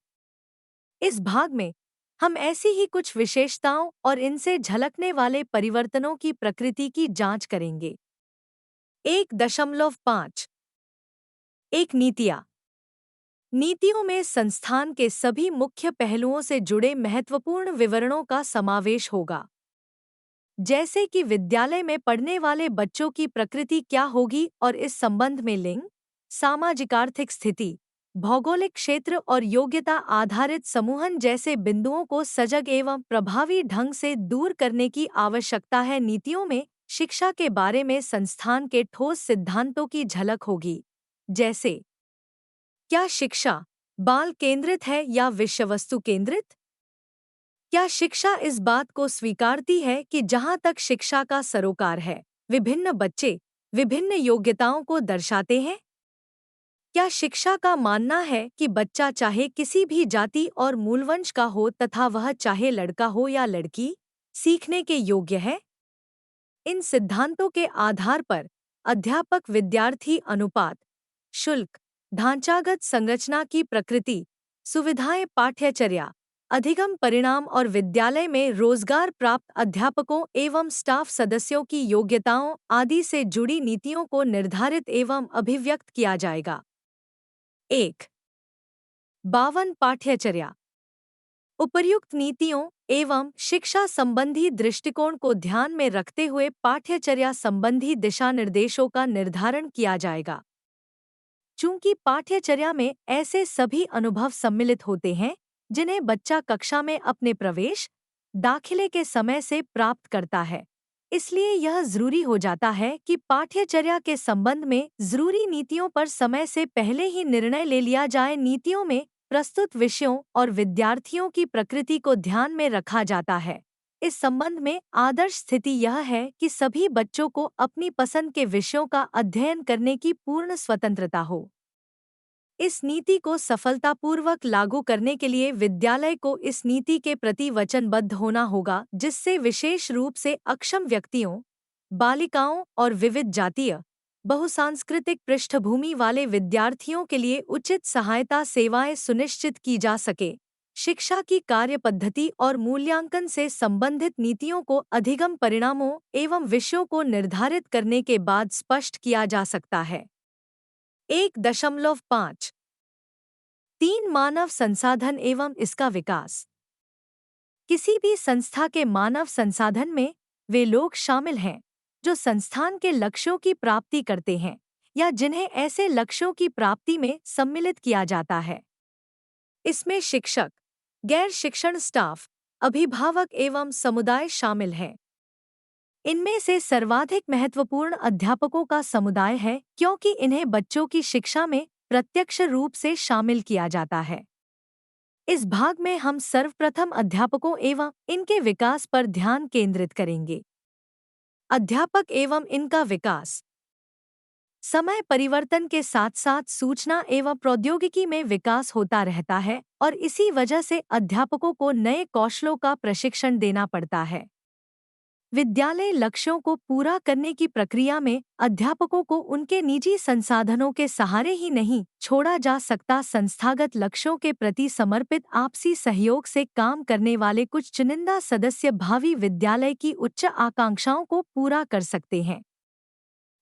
इस भाग में हम ऐसी ही कुछ विशेषताओं और इनसे झलकने वाले परिवर्तनों की प्रकृति की जांच करेंगे। 1.5 एक नीतियाँ। नीतियों में संस्थान के सभी मुख्य पहलुओं से जुड़े महत्वपूर्ण विवरणों का समावेश होगा, जैसे कि विद्यालय में पढ़ने वाले बच्चों की प्रकृति क्या होगी और इस संबंध में लिंग, सामाजिक आर्थिक स्थिति, भौगोलिक क्षेत्र और योग्यता आधारित समूहन जैसे बिंदुओं को सजग एवं प्रभावी ढंग से दूर करने की आवश्यकता है। नीतियों में शिक्षा के बारे में संस्थान के ठोस सिद्धांतों की झलक होगी, जैसे क्या शिक्षा बाल केंद्रित है या विषय वस्तु केंद्रित? क्या शिक्षा इस बात को स्वीकारती है कि जहाँ तक शिक्षा का सरोकार है, विभिन्न बच्चे विभिन्न योग्यताओं को दर्शाते हैं? क्या शिक्षा का मानना है कि बच्चा चाहे किसी भी जाति और मूलवंश का हो तथा वह चाहे लड़का हो या लड़की, सीखने के योग्य है? इन सिद्धांतों के आधार पर अध्यापक विद्यार्थी अनुपात, शुल्क, ढांचागत संरचना की प्रकृति, सुविधाएं, पाठ्यचर्या, अधिगम परिणाम और विद्यालय में रोजगार प्राप्त अध्यापकों एवं स्टाफ सदस्यों की योग्यताओं आदि से जुड़ी नीतियों को निर्धारित एवं अभिव्यक्त किया जाएगा। 1.52 पाठ्यचर्या। उपर्युक्त नीतियों एवं शिक्षा संबंधी दृष्टिकोण को ध्यान में रखते हुए पाठ्यचर्या संबंधी दिशानिर्देशों का निर्धारण किया जाएगा। चूंकि पाठ्यचर्या में ऐसे सभी अनुभव सम्मिलित होते हैं जिन्हें बच्चा कक्षा में अपने प्रवेश, दाखिले के समय से प्राप्त करता है, इसलिए यह जरूरी हो जाता है कि पाठ्यचर्या के संबंध में जरूरी नीतियों पर समय से पहले ही निर्णय ले लिया जाए। नीतियों में प्रस्तुत विषयों और विद्यार्थियों की प्रकृति को ध्यान में रखा जाता है। इस संबंध में आदर्श स्थिति यह है कि सभी बच्चों को अपनी पसंद के विषयों का अध्ययन करने की पूर्ण स्वतंत्रता हो। इस नीति को सफलतापूर्वक लागू करने के लिए विद्यालय को इस नीति के प्रति वचनबद्ध होना होगा, जिससे विशेष रूप से अक्षम व्यक्तियों, बालिकाओं और विविध जातीय, बहुसांस्कृतिक पृष्ठभूमि वाले विद्यार्थियों के लिए उचित सहायता सेवाएं सुनिश्चित की जा सके। शिक्षा की कार्य पद्धति और मूल्यांकन से संबंधित नीतियों को अधिगम परिणामों एवं विषयों को निर्धारित करने के बाद स्पष्ट किया जा सकता है। 1.5 मानव संसाधन एवं इसका विकास। किसी भी संस्था के मानव संसाधन में वे लोग शामिल हैं जो संस्थान के लक्ष्यों की प्राप्ति करते हैं या जिन्हें ऐसे लक्ष्यों की प्राप्ति में सम्मिलित किया जाता है। इसमें शिक्षक, गैर शिक्षण स्टाफ, अभिभावक एवं समुदाय शामिल हैं। इनमें से सर्वाधिक महत्वपूर्ण अध्यापकों का समुदाय है, क्योंकि इन्हें बच्चों की शिक्षा में प्रत्यक्ष रूप से शामिल किया जाता है। इस भाग में हम सर्वप्रथम अध्यापकों एवं इनके विकास पर ध्यान केंद्रित करेंगे। अध्यापक एवं इनका विकास। समय परिवर्तन के साथ साथ सूचना एवं प्रौद्योगिकी में विकास होता रहता है और इसी वजह से अध्यापकों को नए कौशलों का प्रशिक्षण देना पड़ता है। विद्यालय लक्ष्यों को पूरा करने की प्रक्रिया में अध्यापकों को उनके निजी संसाधनों के सहारे ही नहीं छोड़ा जा सकता। संस्थागत लक्ष्यों के प्रति समर्पित आपसी सहयोग से काम करने वाले कुछ चुनिंदा सदस्य भावी विद्यालय की उच्च आकांक्षाओं को पूरा कर सकते हैं।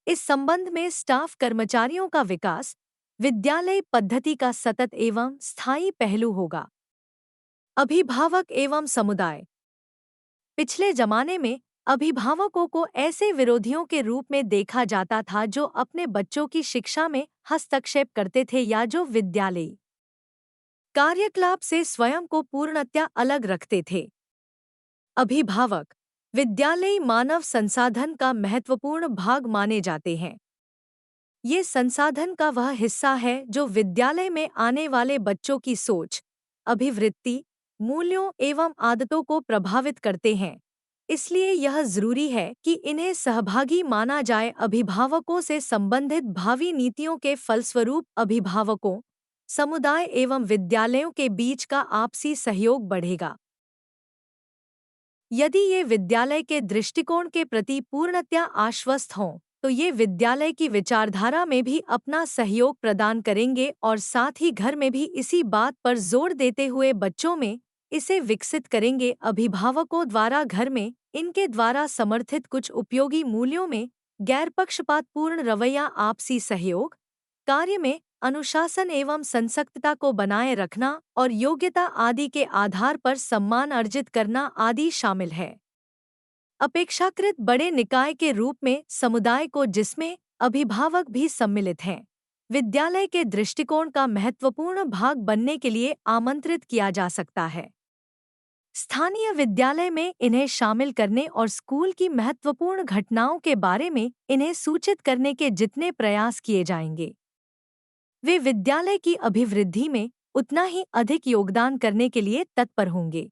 इस संबंध में स्टाफ कर्मचारियों का विकास विद्यालय पद्धति का सतत एवं स्थायी पहलू होगा। अभिभावक एवं समुदाय। पिछले जमाने में अभिभावकों को ऐसे विरोधियों के रूप में देखा जाता था जो अपने बच्चों की शिक्षा में हस्तक्षेप करते थे या जो विद्यालयी कार्यकलाप से स्वयं को पूर्णतया अलग रखते थे। अभिभावक विद्यालयी मानव संसाधन का महत्वपूर्ण भाग माने जाते हैं। ये संसाधन का वह हिस्सा है जो विद्यालय में आने वाले बच्चों की सोच, अभिवृत्ति, मूल्यों एवं आदतों को प्रभावित करते हैं। इसलिए यह जरूरी है कि इन्हें सहभागी माना जाए। अभिभावकों से संबंधित भावी नीतियों के फलस्वरूप अभिभावकों, समुदाय एवं विद्यालयों के बीच का आपसी सहयोग बढ़ेगा। यदि ये विद्यालय के दृष्टिकोण के प्रति पूर्णतया आश्वस्त हों, तो ये विद्यालय की विचारधारा में भी अपना सहयोग प्रदान करेंगे और साथ ही घर में भी इसी बात पर जोर देते हुए बच्चों में इसे विकसित करेंगे। अभिभावकों द्वारा घर में इनके द्वारा समर्थित कुछ उपयोगी मूल्यों में गैर पक्षपातपूर्ण रवैया, आपसी सहयोग, कार्य में अनुशासन एवं संसक्तता को बनाए रखना और योग्यता आदि के आधार पर सम्मान अर्जित करना आदि शामिल है। अपेक्षाकृत बड़े निकाय के रूप में समुदाय को, जिसमें अभिभावक भी सम्मिलित हैं, विद्यालय के दृष्टिकोण का महत्वपूर्ण भाग बनने के लिए आमंत्रित किया जा सकता है। स्थानीय विद्यालय में इन्हें शामिल करने और स्कूल की महत्वपूर्ण घटनाओं के बारे में इन्हें सूचित करने के जितने प्रयास किए जाएंगे, वे विद्यालय की अभिवृद्धि में उतना ही अधिक योगदान करने के लिए तत्पर होंगे।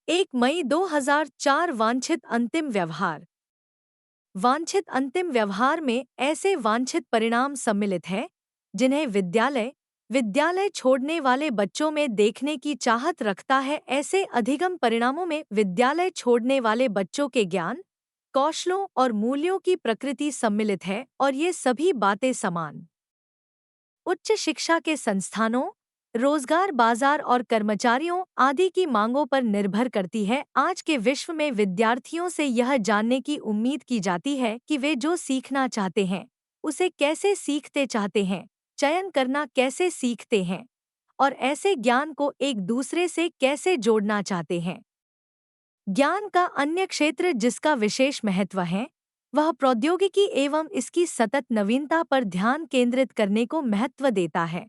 1 मई 2004 वांछित अंतिम व्यवहार। वांछित अंतिम व्यवहार में ऐसे वांछित परिणाम सम्मिलित हैं जिन्हें विद्यालय छोड़ने वाले बच्चों में देखने की चाहत रखता है। ऐसे अधिगम परिणामों में विद्यालय छोड़ने वाले बच्चों के ज्ञान, कौशलों और मूल्यों की प्रकृति सम्मिलित है और ये सभी बातें समान उच्च शिक्षा के संस्थानों, रोजगार बाजार और कर्मचारियों आदि की मांगों पर निर्भर करती है। आज के विश्व में विद्यार्थियों से यह जानने की उम्मीद की जाती है कि वे जो सीखना चाहते हैं उसे कैसे सीखते चाहते हैं, चयन करना कैसे सीखते हैं और ऐसे ज्ञान को एक दूसरे से कैसे जोड़ना चाहते हैं। ज्ञान का अन्य क्षेत्र जिसका विशेष महत्व है वह प्रौद्योगिकी एवं इसकी सतत नवीनता पर ध्यान केंद्रित करने को महत्व देता है।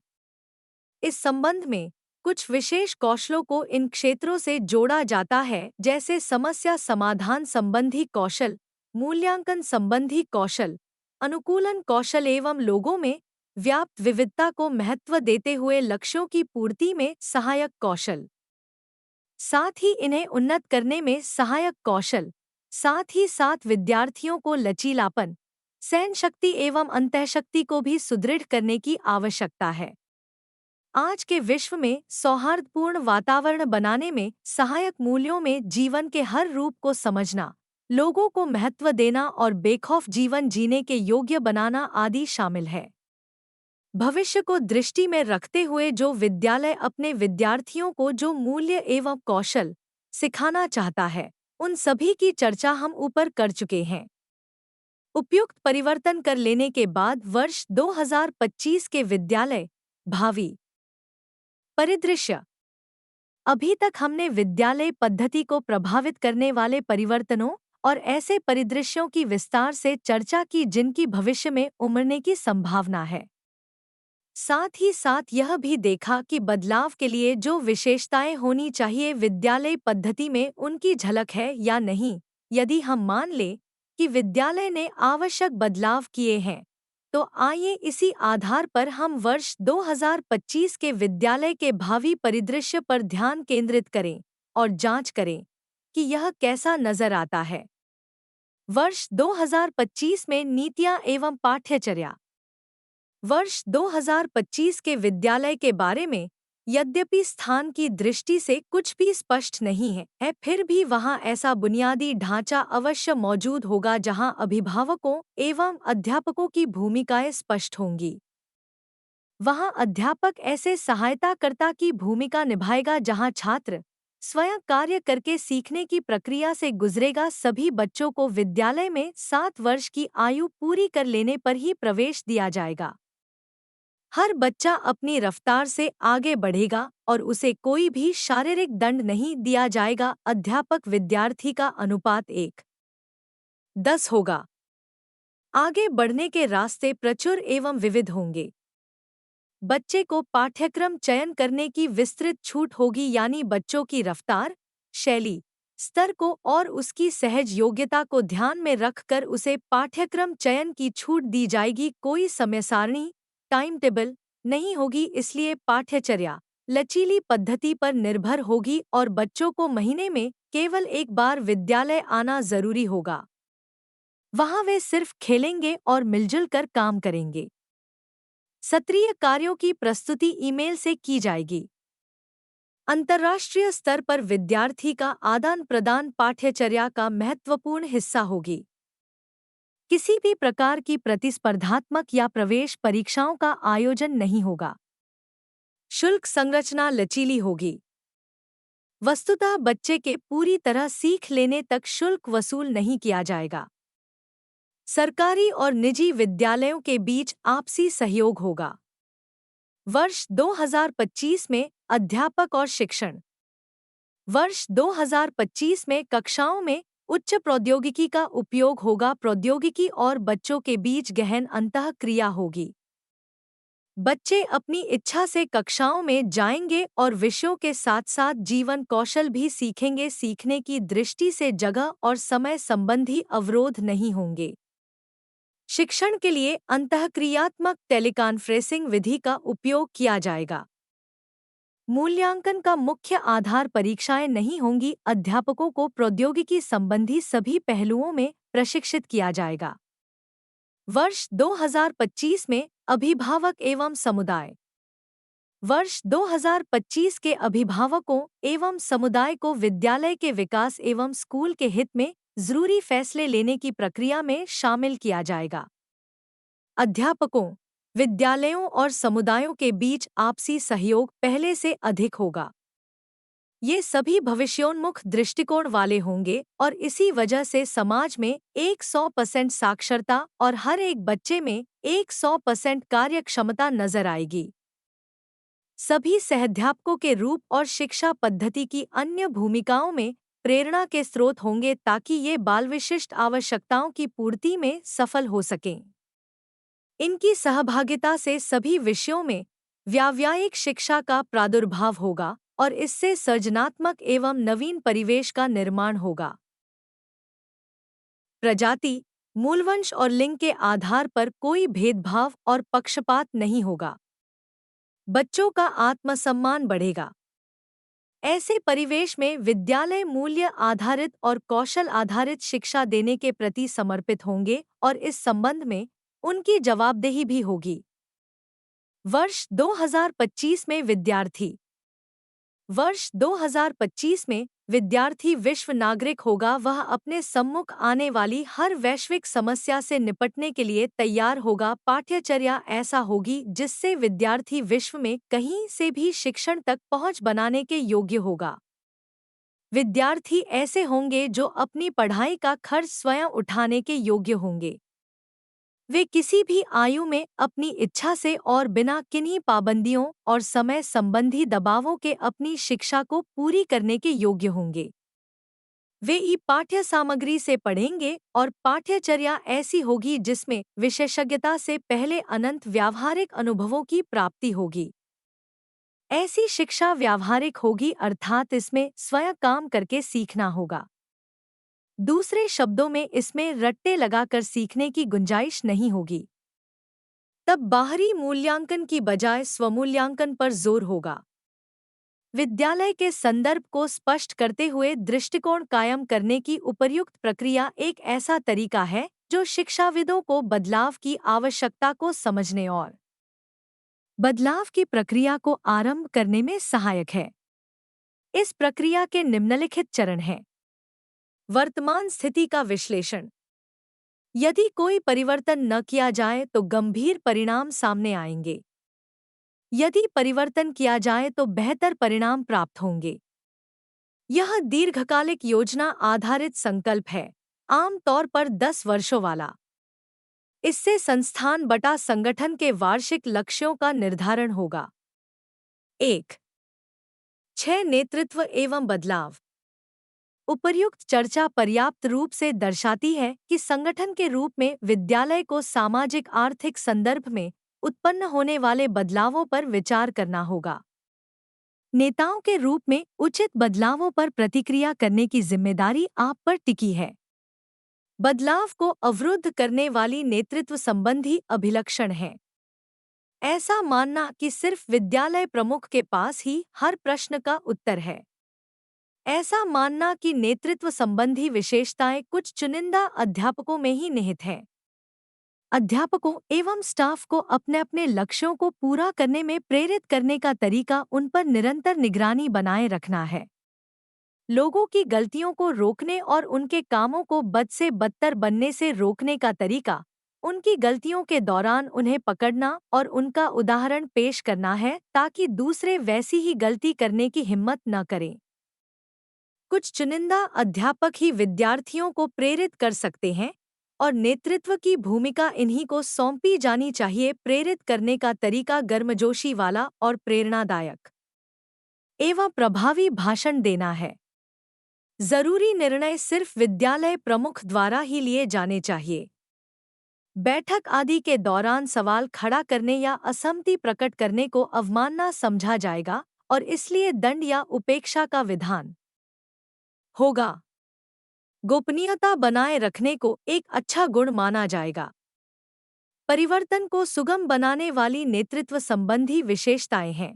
इस संबंध में कुछ विशेष कौशलों को इन क्षेत्रों से जोड़ा जाता है, जैसे समस्या समाधान संबंधी कौशल, मूल्यांकन संबंधी कौशल, अनुकूलन कौशल एवं लोगों में व्याप्त विविधता को महत्व देते हुए लक्ष्यों की पूर्ति में सहायक कौशल। साथ ही इन्हें उन्नत करने में सहायक कौशल, साथ ही साथ विद्यार्थियों को लचीलापन, सहन शक्ति एवं अंतःशक्ति को भी सुदृढ़ करने की आवश्यकता है। आज के विश्व में सौहार्दपूर्ण वातावरण बनाने में सहायक मूल्यों में जीवन के हर रूप को समझना, लोगों को महत्व देना और बेखौफ जीवन जीने के योग्य बनाना आदि शामिल है। भविष्य को दृष्टि में रखते हुए जो विद्यालय अपने विद्यार्थियों को जो मूल्य एवं कौशल सिखाना चाहता है, उन सभी की चर्चा हम ऊपर कर चुके हैं। उपयुक्त परिवर्तन कर लेने के बाद वर्ष 2025 के विद्यालय भावी परिदृश्य। अभी तक हमने विद्यालय पद्धति को प्रभावित करने वाले परिवर्तनों और ऐसे परिदृश्यों की विस्तार से चर्चा की जिनकी भविष्य में उमड़ने की संभावना है। साथ ही साथ यह भी देखा कि बदलाव के लिए जो विशेषताएं होनी चाहिए विद्यालय पद्धति में उनकी झलक है या नहीं। यदि हम मान लें कि विद्यालय ने आवश्यक बदलाव किए हैं, तो आइए इसी आधार पर हम वर्ष 2025 के विद्यालय के भावी परिदृश्य पर ध्यान केंद्रित करें और जांच करें कि यह कैसा नजर आता है। वर्ष 2025 में नीतियां एवं पाठ्यचर्या। वर्ष 2025 के विद्यालय के बारे में यद्यपि स्थान की दृष्टि से कुछ भी स्पष्ट नहीं है, फिर भी वहां ऐसा बुनियादी ढांचा अवश्य मौजूद होगा जहां अभिभावकों एवं अध्यापकों की भूमिकाएं स्पष्ट होंगी। वहां अध्यापक ऐसे सहायताकर्ता की भूमिका निभाएगा जहां छात्र स्वयं कार्य करके सीखने की प्रक्रिया से गुजरेगा। सभी बच्चों को विद्यालय में 7 वर्ष की आयु पूरी कर लेने पर ही प्रवेश दिया जाएगा। हर बच्चा अपनी रफ्तार से आगे बढ़ेगा और उसे कोई भी शारीरिक दंड नहीं दिया जाएगा। अध्यापक विद्यार्थी का अनुपात 1:10 होगा। आगे बढ़ने के रास्ते प्रचुर एवं विविध होंगे। बच्चे को पाठ्यक्रम चयन करने की विस्तृत छूट होगी, यानी बच्चों की रफ्तार, शैली, स्तर को और उसकी सहज योग्यता को ध्यान में रखकर उसे पाठ्यक्रम चयन की छूट दी जाएगी। कोई समय सारणी, टाइम टेबल नहीं होगी, इसलिए पाठ्यचर्या लचीली पद्धति पर निर्भर होगी और बच्चों को महीने में केवल एक बार विद्यालय आना जरूरी होगा। वहां वे सिर्फ खेलेंगे और मिलजुल कर काम करेंगे। सत्रीय कार्यों की प्रस्तुति ईमेल से की जाएगी। अंतर्राष्ट्रीय स्तर पर विद्यार्थी का आदान प्रदान पाठ्यचर्या का महत्वपूर्ण हिस्सा होगी। किसी भी प्रकार की प्रतिस्पर्धात्मक या प्रवेश परीक्षाओं का आयोजन नहीं होगा। शुल्क संरचना लचीली होगी। वस्तुतः बच्चे के पूरी तरह सीख लेने तक शुल्क वसूल नहीं किया जाएगा। सरकारी और निजी विद्यालयों के बीच आपसी सहयोग होगा। वर्ष 2025 में अध्यापक और शिक्षण। वर्ष 2025 में कक्षाओं में उच्च प्रौद्योगिकी का उपयोग होगा। प्रौद्योगिकी और बच्चों के बीच गहन अंतःक्रिया होगी। बच्चे अपनी इच्छा से कक्षाओं में जाएंगे और विषयों के साथ साथ जीवन कौशल भी सीखेंगे। सीखने की दृष्टि से जगह और समय संबंधी अवरोध नहीं होंगे। शिक्षण के लिए अंतःक्रियात्मक टेलीकॉन्फ्रेंसिंग विधि का उपयोग किया जाएगा। मूल्यांकन का मुख्य आधार परीक्षाएं नहीं होंगी। अध्यापकों को प्रौद्योगिकी संबंधी सभी पहलुओं में प्रशिक्षित किया जाएगा। वर्ष 2025 में अभिभावक एवं समुदाय। वर्ष 2025 के अभिभावकों एवं समुदाय को विद्यालय के विकास एवं स्कूल के हित में जरूरी फैसले लेने की प्रक्रिया में शामिल किया जाएगा। अध्यापकों, विद्यालयों और समुदायों के बीच आपसी सहयोग पहले से अधिक होगा। ये सभी भविष्योन्मुख दृष्टिकोण वाले होंगे और इसी वजह से समाज में 100% साक्षरता और हर एक बच्चे में 100% कार्यक्षमता नजर आएगी। सभी सहअध्यापकों के रूप और शिक्षा पद्धति की अन्य भूमिकाओं में प्रेरणा के स्रोत होंगे ताकि ये बाल विशिष्ट आवश्यकताओं की पूर्ति में सफल हो सकें। इनकी सहभागिता से सभी विषयों में व्यावसायिक शिक्षा का प्रादुर्भाव होगा और इससे सृजनात्मक एवं नवीन परिवेश का निर्माण होगा। प्रजाति, मूलवंश और लिंग के आधार पर कोई भेदभाव और पक्षपात नहीं होगा। बच्चों का आत्मसम्मान बढ़ेगा। ऐसे परिवेश में विद्यालय मूल्य आधारित और कौशल आधारित शिक्षा देने के प्रति समर्पित होंगे और इस संबंध में उनकी जवाबदेही भी होगी। वर्ष 2025 में विद्यार्थी। वर्ष 2025 में विद्यार्थी विश्व नागरिक होगा। वह अपने सम्मुख आने वाली हर वैश्विक समस्या से निपटने के लिए तैयार होगा। पाठ्यचर्या ऐसा होगी जिससे विद्यार्थी विश्व में कहीं से भी शिक्षण तक पहुंच बनाने के योग्य होगा। विद्यार्थी ऐसे होंगे जो अपनी पढ़ाई का खर्च स्वयं उठाने के योग्य होंगे। वे किसी भी आयु में अपनी इच्छा से और बिना किन्हीं पाबंदियों और समय संबंधी दबावों के अपनी शिक्षा को पूरी करने के योग्य होंगे। वे ई पाठ्य सामग्री से पढ़ेंगे और पाठ्यचर्या ऐसी होगी जिसमें विशेषज्ञता से पहले अनंत व्यावहारिक अनुभवों की प्राप्ति होगी। ऐसी शिक्षा व्यावहारिक होगी अर्थात इसमें स्वयं काम करके सीखना होगा। दूसरे शब्दों में इसमें रट्टे लगाकर सीखने की गुंजाइश नहीं होगी। तब बाहरी मूल्यांकन की बजाय स्वमूल्यांकन पर जोर होगा। विद्यालय के संदर्भ को स्पष्ट करते हुए दृष्टिकोण कायम करने की उपर्युक्त प्रक्रिया एक ऐसा तरीका है जो शिक्षाविदों को बदलाव की आवश्यकता को समझने और बदलाव की प्रक्रिया को आरंभ करने में सहायक है। इस प्रक्रिया के निम्नलिखित चरण हैं। वर्तमान स्थिति का विश्लेषण। यदि कोई परिवर्तन न किया जाए तो गंभीर परिणाम सामने आएंगे। यदि परिवर्तन किया जाए तो बेहतर परिणाम प्राप्त होंगे। यह दीर्घकालिक योजना आधारित संकल्प है, आम तौर पर 10 वर्षों वाला। इससे संस्थान बटा संगठन के वार्षिक लक्ष्यों का निर्धारण होगा। 1. 6 नेतृत्व एवं बदलाव। उपर्युक्त चर्चा पर्याप्त रूप से दर्शाती है कि संगठन के रूप में विद्यालय को सामाजिक आर्थिक संदर्भ में उत्पन्न होने वाले बदलावों पर विचार करना होगा। नेताओं के रूप में उचित बदलावों पर प्रतिक्रिया करने की जिम्मेदारी आप पर टिकी है। बदलाव को अवरुद्ध करने वाली नेतृत्व संबंधी अभिलक्षण है। ऐसा मानना कि सिर्फ विद्यालय प्रमुख के पास ही हर प्रश्न का उत्तर है। ऐसा मानना कि नेतृत्व संबंधी विशेषताएं कुछ चुनिंदा अध्यापकों में ही निहित हैं। अध्यापकों एवं स्टाफ को अपने अपने लक्ष्यों को पूरा करने में प्रेरित करने का तरीका उन पर निरंतर निगरानी बनाए रखना है। लोगों की गलतियों को रोकने और उनके कामों को बद से बदतर बनने से रोकने का तरीका उनकी गलतियों के दौरान उन्हें पकड़ना और उनका उदाहरण पेश करना है, ताकि दूसरे वैसी ही गलती करने की हिम्मत न करें। कुछ चुनिंदा अध्यापक ही विद्यार्थियों को प्रेरित कर सकते हैं और नेतृत्व की भूमिका इन्हीं को सौंपी जानी चाहिए। प्रेरित करने का तरीका गर्मजोशी वाला और प्रेरणादायक एवं प्रभावी भाषण देना है। जरूरी निर्णय सिर्फ विद्यालय प्रमुख द्वारा ही लिए जाने चाहिए। बैठक आदि के दौरान सवाल खड़ा करने या असहमति प्रकट करने को अवमानना समझा जाएगा और इसलिए दंड या उपेक्षा का विधान होगा। गोपनीयता बनाए रखने को एक अच्छा गुण माना जाएगा। परिवर्तन को सुगम बनाने वाली नेतृत्व संबंधी विशेषताएं हैं।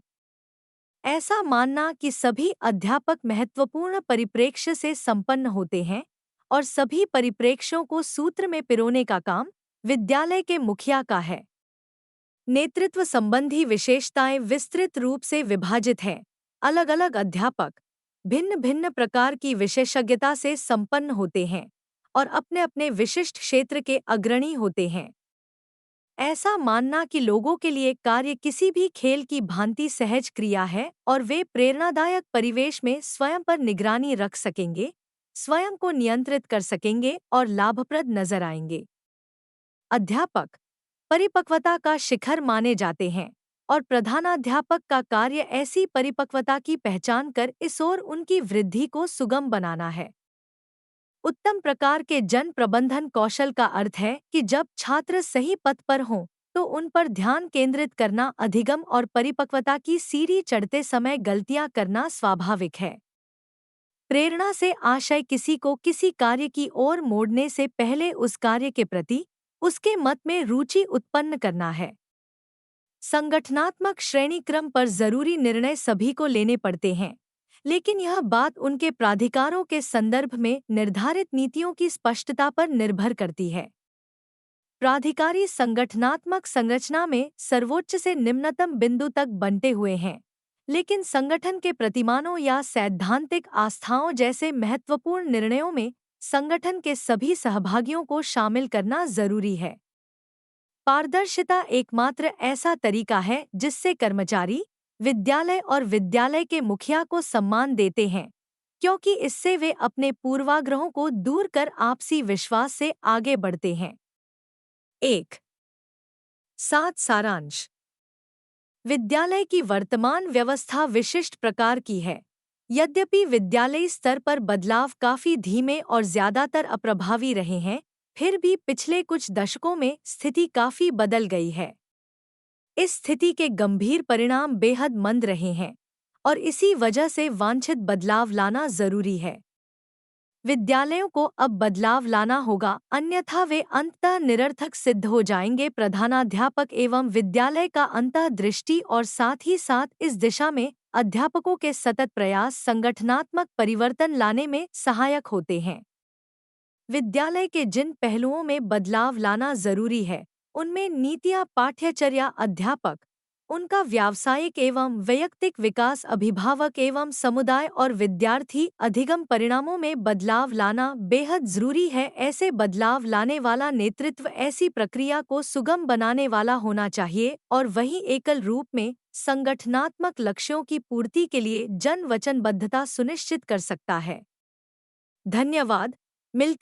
ऐसा मानना कि सभी अध्यापक महत्वपूर्ण परिप्रेक्ष्य से संपन्न होते हैं और सभी परिप्रेक्ष्यों को सूत्र में पिरोने का काम विद्यालय के मुखिया का है। नेतृत्व संबंधी विशेषताएं विस्तृत रूप से विभाजित हैं। अलग अलग अध्यापक भिन्न भिन्न प्रकार की विशेषज्ञता से संपन्न होते हैं और अपने अपने विशिष्ट क्षेत्र के अग्रणी होते हैं। ऐसा मानना कि लोगों के लिए कार्य किसी भी खेल की भांति सहज क्रिया है और वे प्रेरणादायक परिवेश में स्वयं पर निगरानी रख सकेंगे, स्वयं को नियंत्रित कर सकेंगे और लाभप्रद नजर आएंगे। अध्यापक परिपक्वता का शिखर माने जाते हैं और प्रधानाध्यापक का कार्य ऐसी परिपक्वता की पहचान कर इस ओर उनकी वृद्धि को सुगम बनाना है। उत्तम प्रकार के जन प्रबंधन कौशल का अर्थ है कि जब छात्र सही पथ पर हों तो उन पर ध्यान केंद्रित करना अधिगम और परिपक्वता की सीढ़ी चढ़ते समय गलतियां करना स्वाभाविक है। प्रेरणा से आशय किसी को किसी कार्य की ओर मोड़ने से पहले उस कार्य के प्रति उसके मत में रुचि उत्पन्न करना है। संगठनात्मक श्रेणीक्रम पर जरूरी निर्णय सभी को लेने पड़ते हैं, लेकिन यह बात उनके प्राधिकारों के संदर्भ में निर्धारित नीतियों की स्पष्टता पर निर्भर करती है। प्राधिकारी संगठनात्मक संरचना में सर्वोच्च से निम्नतम बिंदु तक बंटे हुए हैं, लेकिन संगठन के प्रतिमानों या सैद्धांतिक आस्थाओं जैसे महत्वपूर्ण निर्णयों में संगठन के सभी सहभागियों को शामिल करना जरूरी है। पारदर्शिता एकमात्र ऐसा तरीका है जिससे कर्मचारी विद्यालय और विद्यालय के मुखिया को सम्मान देते हैं, क्योंकि इससे वे अपने पूर्वाग्रहों को दूर कर आपसी विश्वास से आगे बढ़ते हैं। 1. सारांश। विद्यालय की वर्तमान व्यवस्था विशिष्ट प्रकार की है। यद्यपि विद्यालयी स्तर पर बदलाव काफी धीमे और ज्यादातर अप्रभावी रहे हैं, फिर भी पिछले कुछ दशकों में स्थिति काफी बदल गई है। इस स्थिति के गंभीर परिणाम बेहद मंद रहे हैं और इसी वजह से वांछित बदलाव लाना जरूरी है। विद्यालयों को अब बदलाव लाना होगा, अन्यथा वे अंततः निरर्थक सिद्ध हो जाएंगे। प्रधानाध्यापक एवं विद्यालय का अंतर्दृष्टि और साथ ही साथ इस दिशा में अध्यापकों के सतत प्रयास संगठनात्मक परिवर्तन लाने में सहायक होते हैं। विद्यालय के जिन पहलुओं में बदलाव लाना जरूरी है, उनमें नीतियाँ, पाठ्यचर्या, अध्यापक, उनका व्यावसायिक एवं वैयक्तिक विकास, अभिभावक एवं समुदाय और विद्यार्थी अधिगम परिणामों में बदलाव लाना बेहद जरूरी है। ऐसे बदलाव लाने वाला नेतृत्व ऐसी प्रक्रिया को सुगम बनाने वाला होना चाहिए और वही एकल रूप में संगठनात्मक लक्ष्यों की पूर्ति के लिए जन वचनबद्धता सुनिश्चित कर सकता है। धन्यवाद।